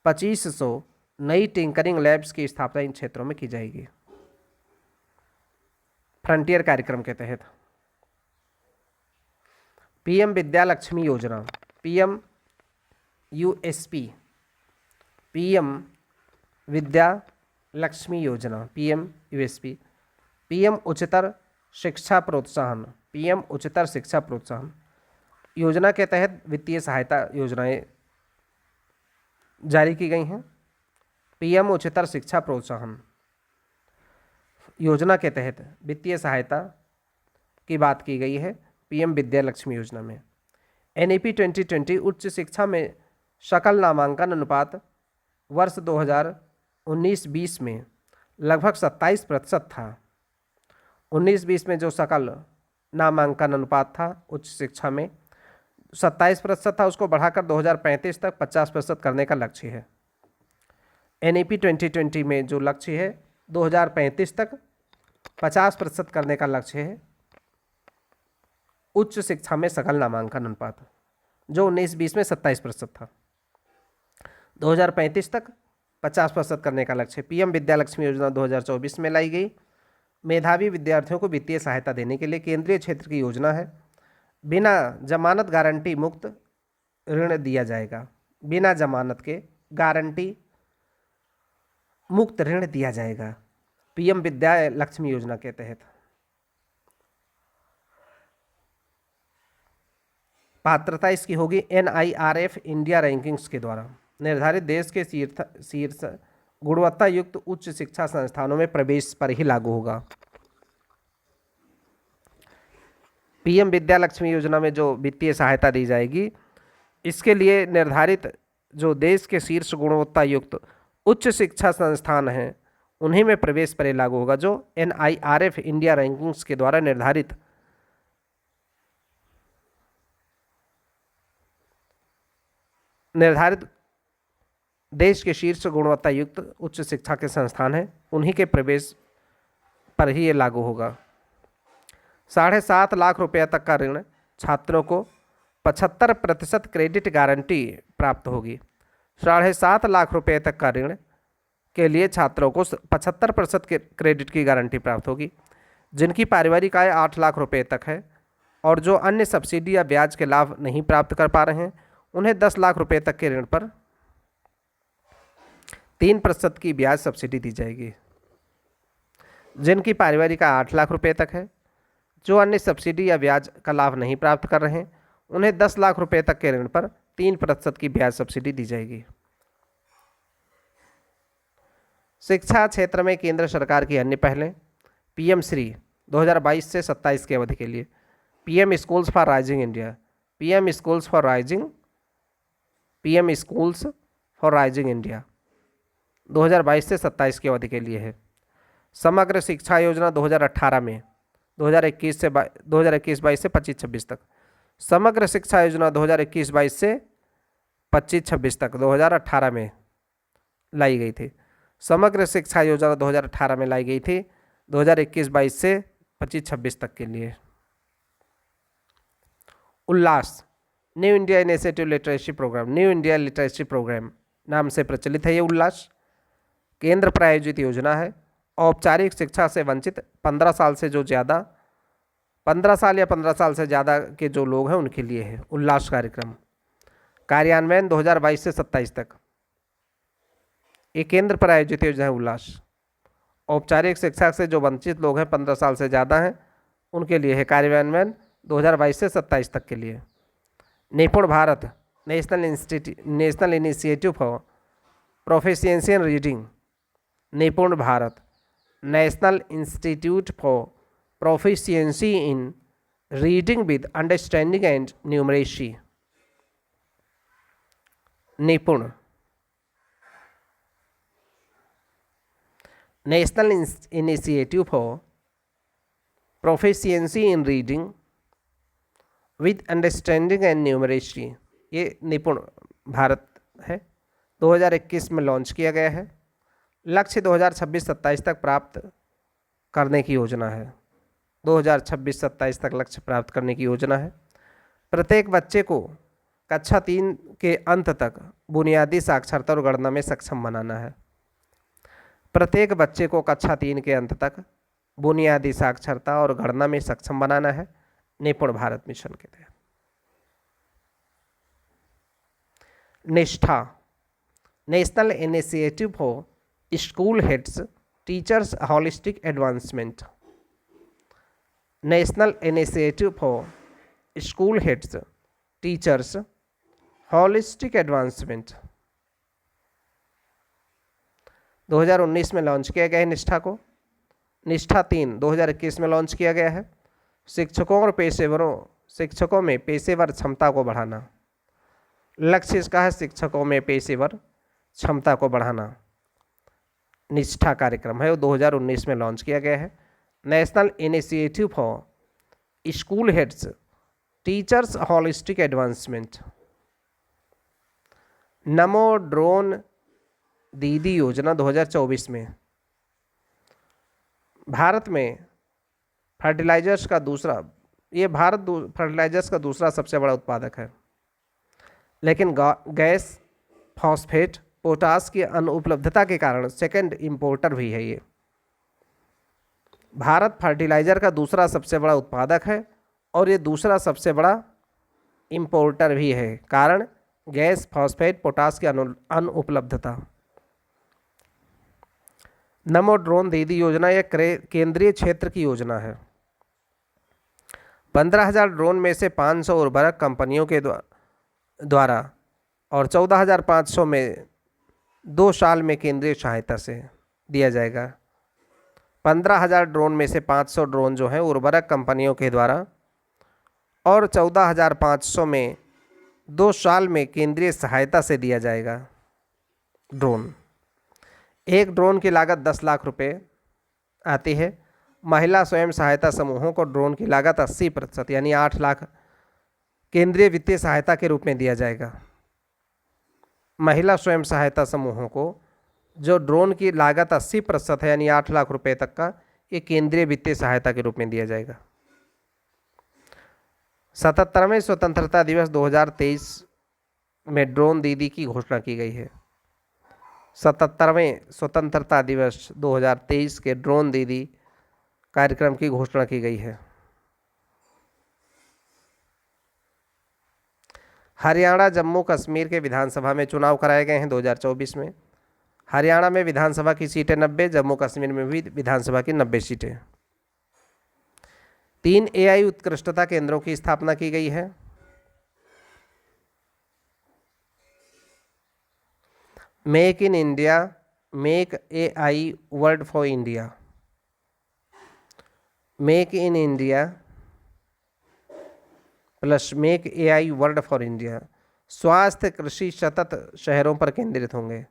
2500 नई टिंकरिंग लैब्स की स्थापना इन क्षेत्रों में की जाएगी फ्रंटियर कार्यक्रम के तहत। पीएम विद्या लक्ष्मी योजना, PM USP, PM Vidya Lakshmi योजना, पीएम यूएसपी, पीएम उच्चतर शिक्षा प्रोत्साहन, पीएम उच्चतर शिक्षा प्रोत्साहन योजना के तहत वित्तीय सहायता योजनाएं जारी की गई हैं। पीएम उच्चतर शिक्षा प्रोत्साहन योजना के तहत वित्तीय सहायता की बात की गई है पीएम विद्या लक्ष्मी योजना में। एनईपी 2020 उच्च शिक्षा में सकल नामांकन अनुपात वर्ष 2019-20 में लगभग 27% था। 19-20 में जो सकल नामांकन अनुपात था उच्च शिक्षा में 27% था, उसको बढ़ाकर 2035 तक 50% करने का लक्ष्य है। एनईपी 2020 में जो लक्ष्य है 2035 तक 50% करने का लक्ष्य है उच्च शिक्षा में सकल नामांकन अनुपात। जो 19-20 में 27% था। 2035 तक 50% करने का लक्ष्य। पीएम विद्या लक्ष्मी योजना 2024 में लाई गई। मेधावी विद्यार्थियों को वित्तीय सहायता देने के लिए केंद्रीय क्षेत्र की योजना है। बिना जमानत गारंटी मुक्त ऋण दिया जाएगा। बिना जमानत के गारंटी मुक्त ऋण दिया जाएगा पीएम विद्या लक्ष्मी योजना के तहत। पात्रता इसकी होगी NIRF इंडिया रैंकिंग्स के द्वारा निर्धारित देश के शीर्ष गुणवत्ता युक्त उच्च शिक्षा संस्थानों में प्रवेश पर ही लागू होगा। पीएम विद्या लक्ष्मी योजना में जो वित्तीय सहायता दी जाएगी, इसके लिए निर्धारित जो देश के शीर्ष गुणवत्ता युक्त उच्च शिक्षा संस्थान हैं, उन्हीं में प्रवेश पर ही लागू होगा, जो NIRF इंडिया रैंकिंग्स के द्वारा निर्धारित देश के शीर्ष गुणवत्ता युक्त उच्च शिक्षा के संस्थान हैं, उन्हीं के प्रवेश पर ही ये लागू होगा। 7.5 लाख रुपये तक का ऋण छात्रों को 75% क्रेडिट गारंटी प्राप्त होगी। 7.5 लाख रुपये तक का ऋण के लिए छात्रों को 75% के क्रेडिट की गारंटी प्राप्त होगी। जिनकी पारिवारिक आय 8 लाख रुपये तक है और जो अन्य सब्सिडी या ब्याज के लाभ नहीं प्राप्त कर पा रहे हैं, उन्हें 10 लाख रुपये तक के ऋण पर 3% की ब्याज सब्सिडी दी जाएगी। जिनकी पारिवारिक आय 8 लाख रुपये तक है, जो अन्य सब्सिडी या ब्याज का लाभ नहीं प्राप्त कर रहे हैं, उन्हें 10 लाख रुपये तक के ऋण पर 3% की ब्याज सब्सिडी दी जाएगी। शिक्षा क्षेत्र में केंद्र सरकार की अन्य पहलें। पीएम श्री 2022 से 27 की अवधि के लिए PM schools for rising India, PM schools for rising India 2022 से 27 की अवधि के लिए है। समग्र शिक्षा योजना 2018 में 2021-22 से 25-26 तक। समग्र शिक्षा योजना 2021-22 से 25-26 तक 2018 में लाई गई थी। समग्र शिक्षा योजना 2018 में लाई गई थी 2021-22 से 25-26 तक के लिए। Ullas new India initiative literacy programme, new India literacy programme नाम से प्रचलित है ये उल्लास। केंद्र प्रायोजित योजना है। औपचारिक शिक्षा से वंचित 15 साल से जो ज़्यादा 15 साल या 15 साल से ज़्यादा के जो लोग हैं उनके लिए है उल्लास कार्यक्रम। कार्यान्वयन 2022 से 27 तक। ये केंद्र प्रायोजित योजना है उल्लास। औपचारिक शिक्षा से जो वंचित लोग हैं 15 साल से ज़्यादा हैं उनके लिए है कार्यान्वयन 2022 से 27 तक के लिए। Nipun Bharat national initiative for proficiency in reading, Nipun Bharat national institute for proficiency in reading with understanding and numeracy. Nipun national initiative for proficiency in reading with understanding and numeracy, ये निपुण भारत है। 2021 में लॉन्च किया गया है। लक्ष्य 2026-27 तक प्राप्त करने की योजना है। 2026-27 तक लक्ष्य प्राप्त करने की योजना है। प्रत्येक बच्चे को कक्षा 3 के अंत तक बुनियादी साक्षरता और गणना में सक्षम बनाना है। प्रत्येक बच्चे को कक्षा 3 के अंत तक बुनियादी साक्षरता और गणना में सक्षम बनाना है निपुण भारत मिशन के तहत। निष्ठा national initiative for school heads teachers holistic advancement, national initiative for school heads teachers holistic advancement 2019 में लॉन्च किया गया है निष्ठा को। निष्ठा 3 2021 में लॉन्च किया गया है। शिक्षकों में पेशेवर क्षमता को बढ़ाना, लक्ष्य इसका है शिक्षकों में पेशेवर क्षमता को बढ़ाना। निष्ठा कार्यक्रम है वो 2019 में लॉन्च किया गया है। National initiative for school heads teachers holistic advancement. NaMo drone दीदी योजना 2024 में भारत में फर्टिलाइजर्स का दूसरा, ये भारत फर्टिलाइजर्स का दूसरा सबसे बड़ा उत्पादक है। लेकिन गैस फॉस्फेट पोटास की अनुपलब्धता के कारण सेकंड इंपोर्टर भी है ये। भारत फर्टिलाइज़र का दूसरा सबसे बड़ा उत्पादक है और ये दूसरा सबसे बड़ा इंपोर्टर भी है, कारण गैस फॉस्फेट पोटास की अनुपलब्धता। नमो ड्रोन दीदी योजना यह केंद्रीय क्षेत्र की योजना है। 15,000 ड्रोन में से 500 उर्वरक कंपनियों के द्वारा और 14,500 में 2 साल में केंद्रीय सहायता से दिया जाएगा। 15,000 ड्रोन में से 500 ड्रोन जो हैं उर्वरक कंपनियों के द्वारा और 14,500 में 2 साल में केंद्रीय सहायता से दिया जाएगा ड्रोन। एक ड्रोन की लागत 10 लाख रुपए आती है। महिला स्वयं सहायता समूहों को ड्रोन की लागत 80% यानी 8 लाख केंद्रीय वित्तीय सहायता के रूप में दिया जाएगा। महिला स्वयं सहायता समूहों को जो ड्रोन की लागत 80% है यानी 8 लाख रुपए तक का, ये केंद्रीय वित्तीय सहायता के रूप में दिया जाएगा। 77वें स्वतंत्रता दिवस 2023 में ड्रोन दीदी की घोषणा की गई है। 77वें स्वतंत्रता दिवस 2023 के ड्रोन दीदी कार्यक्रम की घोषणा की गई है। हरियाणा जम्मू कश्मीर के विधानसभा में चुनाव कराए गए हैं 2024 में। हरियाणा में विधानसभा की सीटें 90, जम्मू कश्मीर में भी विधानसभा की 90 सीटें। 3 AI उत्कृष्टता केंद्रों की स्थापना की गई है। Make in India, make AI world for India, make in India plus make AI world for India. स्वास्थ्य कृषि सतत शहरों पर केंद्रित होंगे।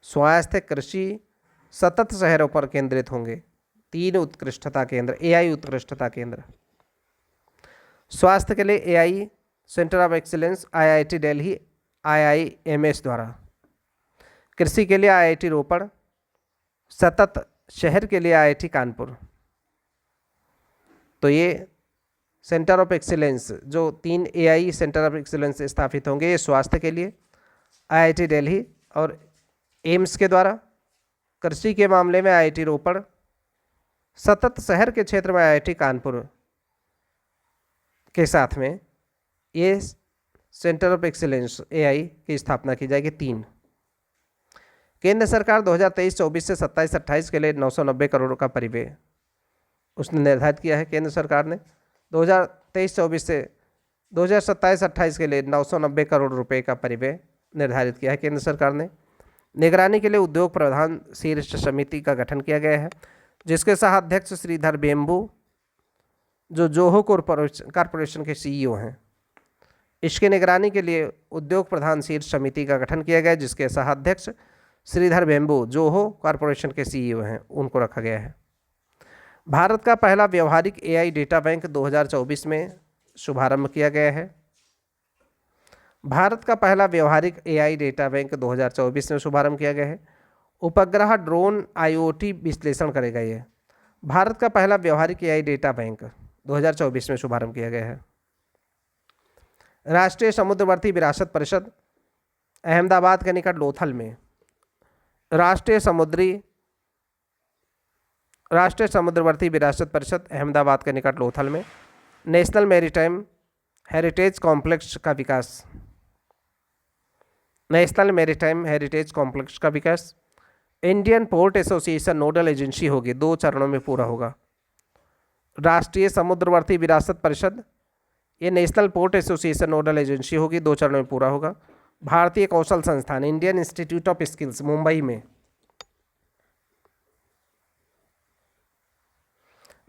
स्वास्थ्य कृषि सतत शहरों पर केंद्रित होंगे। 3 उत्कृष्टता केंद्र, AI उत्कृष्टता केंद्र। स्वास्थ्य के लिए AI centre of excellence IIT Delhi IIMS द्वारा। कृषि के लिए IIT रोपड़। सतत शहर के लिए IIT कानपुर। तो ये सेंटर ऑफ एक्सीलेंस जो 3 AI सेंटर ऑफ एक्सीलेंस स्थापित होंगे, ये स्वास्थ्य के लिए IIT दिल्ली और एम्स के द्वारा। कृषि के मामले में IIT रोपड़। सतत शहर के क्षेत्र में IIT कानपुर के साथ में ये सेंटर ऑफ एक्सीलेंस AI की स्थापना की जाएगी। 3 केंद्र सरकार 2023-24 से 27-28 के लिए 990 करोड़ का परिव्यय उसने निर्धारित किया है। केंद्र सरकार ने 2023-24 से 2027-28 के लिए 990 करोड़ रुपए का परिव्यय निर्धारित किया है केंद्र सरकार ने। निगरानी के लिए उद्योग प्रधान शीर्ष समिति का गठन किया गया है, जिसके सहाध्यक्ष श्रीधर बेम्बू जो जोहो कॉरपोरेशन के CEO हैं। इसकी निगरानी के लिए उद्योग प्रधान शीर्ष समिति का गठन किया गया है, जिसके सहाध्यक्ष श्रीधर बेम्बू जोहो कॉरपोरेशन के CEO हैं, उनको रखा गया है। भारत का पहला व्यवहारिक AI डेटा बैंक 2024 में शुभारंभ किया गया है। भारत का पहला व्यवहारिक AI डेटा बैंक 2024 में शुभारंभ किया गया है। उपग्रह ड्रोन IoT विश्लेषण करेगा ये। भारत का पहला व्यवहारिक AI डेटा बैंक 2024 में शुभारंभ किया गया है। राष्ट्रीय समुद्रवर्ती विरासत परिषद अहमदाबाद के निकट लोथल में राष्ट्रीय समुद्रवर्ती विरासत परिषद अहमदाबाद के निकट लोथल में नेशनल मैरीटाइम हेरिटेज कॉम्प्लेक्स का विकास। नेशनल मैरीटाइम हेरिटेज कॉम्प्लेक्स का विकास Indian port association nodal agency होगी, 2 चरणों में पूरा होगा। राष्ट्रीय समुद्रवर्ती विरासत परिषद ये national port association nodal agency होगी, 2 चरणों में पूरा होगा। भारतीय कौशल संस्थान Indian institute of skills Mumbai में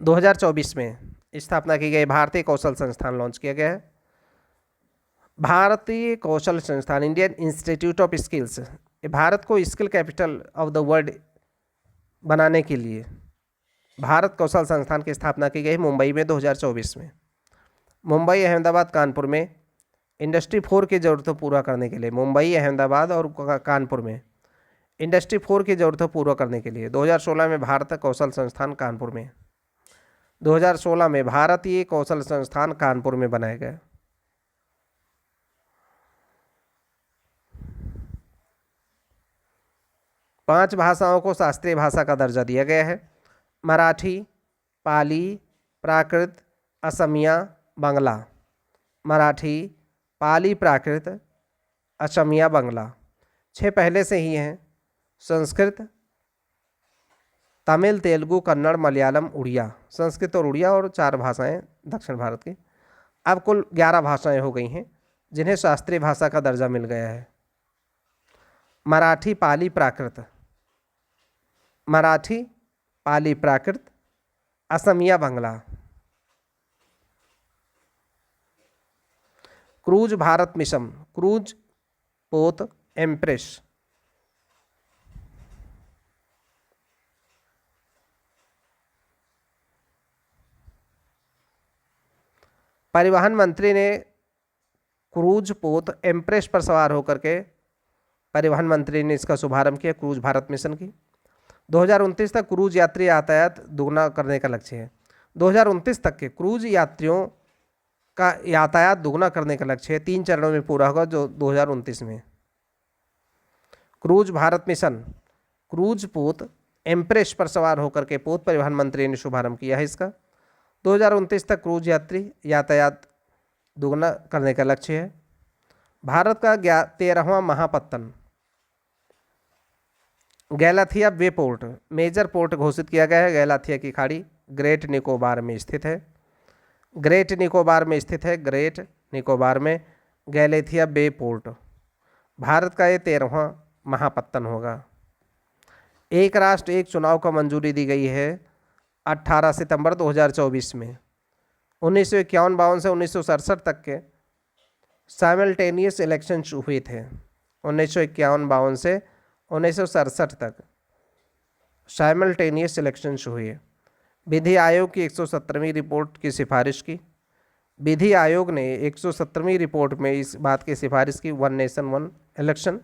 2024 में स्थापना की गई। भारतीय कौशल संस्थान लॉन्च किया गया है। भारतीय कौशल संस्थान इंडियन इंस्टीट्यूट ऑफ स्किल्स, ये भारत को skill capital of the world बनाने के लिए भारत कौशल संस्थान की स्थापना की गई मुंबई में 2024 में। मुंबई, अहमदाबाद, कानपुर में इंडस्ट्री 4 की ज़रूरतों पूरा करने के लिए, मुंबई, अहमदाबाद और कानपुर में इंडस्ट्री 4 की ज़रूरतों पूरा करने के लिए 2016 में भारत कौशल संस्थान कानपुर में 2016 में भारतीय कौशल संस्थान कानपुर में बनाया गया। 5 भाषाओं को शास्त्रीय भाषा का दर्जा दिया गया है। मराठी, पाली, प्राकृत, असमिया, बांग्ला। मराठी, पाली, प्राकृत, असमिया, बांग्ला। 6 पहले से ही हैं। संस्कृत, तमिल, तेलुगु, कन्नड़, मलयालम, उड़िया। संस्कृत और उड़िया और 4 भाषाएं दक्षिण भारत की। अब कुल 11 भाषाएं हो गई हैं जिन्हें शास्त्रीय भाषा का दर्जा मिल गया है। Marathi, Pali, Prakrit. Marathi, Pali, Prakrit, Asamiya, Bangla. Cruise Bharat mission, cruise पोत एम्प्रेस। परिवहन मंत्री ने क्रूज पोत एम्प्रेस पर सवार होकर के परिवहन मंत्री ने इसका शुभारंभ किया, क्रूज भारत मिशन की। 2029 तक क्रूज यात्री यातायात दोगुना करने का लक्ष्य है। 2029 तक के क्रूज यात्रियों का यातायात दोगुना करने का लक्ष्य है। 3 चरणों में पूरा होगा जो 2029 में। क्रूज भारत मिशन, क्रूज पोत एम्प्रेस पर सवार होकर के पोत परिवहन मंत्री ने शुभारंभ किया है इसका। 2029 तक क्रूज यात्री यातायात दोगुना करने का लक्ष्य है। भारत का 13वां महापत्तन गैलाथिया बे पोर्ट, मेजर पोर्ट घोषित किया गया है। गैलाथिया की खाड़ी ग्रेट निकोबार में स्थित है। ग्रेट निकोबार में स्थित है। ग्रेट निकोबार में गैलाथिया बे पोर्ट भारत का ये 13वां महापत्तन होगा। एक राष्ट्र एक चुनाव को मंजूरी दी गई है 18 सितंबर 2024 में। 1951-52 से 1967 तक के साइमल्टेनियस इलेक्शन हुए थे। 1951-52 से 1967 तक साइमल्टेनियस इलेक्शन हुए। विधि आयोग की 117वीं रिपोर्ट की सिफारिश की। विधि आयोग ने 117वीं रिपोर्ट में इस बात की सिफारिश की 1 नेशन 1 इलेक्शन।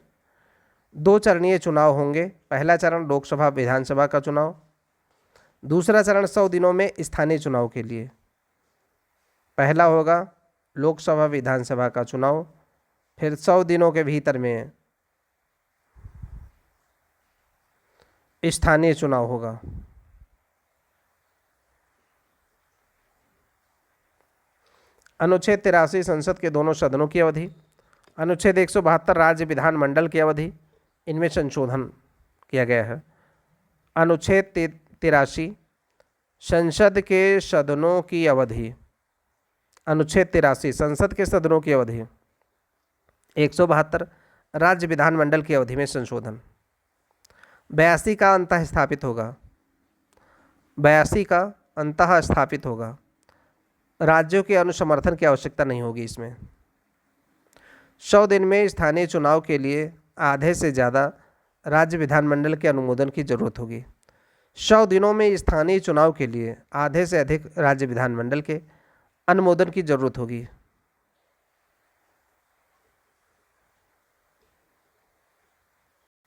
2 चरणीय चुनाव होंगे। पहला चरण लोकसभा विधानसभा का चुनाव, दूसरा चरण 100 दिनों में स्थानीय चुनाव के लिए। पहला होगा लोकसभा विधानसभा का चुनाव, फिर 100 दिनों के भीतर में स्थानीय चुनाव होगा। अनुच्छेद 83 संसद के दोनों सदनों की अवधि। अनुच्छेद 172 राज्य विधानमंडल की अवधि, इनमें संशोधन किया गया है। अनुच्छेद 83 संसद के सदनों की अवधि। अनुच्छेद 83 संसद के सदनों की अवधि। 172 राज्य विधानमंडल की अवधि में संशोधन। 82 का अंतः स्थापित होगा। 82 का अंतः स्थापित होगा। राज्यों के अनुसमर्थन की आवश्यकता नहीं होगी इसमें। 100 दिन में स्थानीय चुनाव के लिए आधे से ज़्यादा राज्य विधानमंडल के अनुमोदन की जरूरत होगी। 100 दिनों में स्थानीय चुनाव के लिए आधे से अधिक राज्य विधानमंडल के अनुमोदन की जरूरत होगी।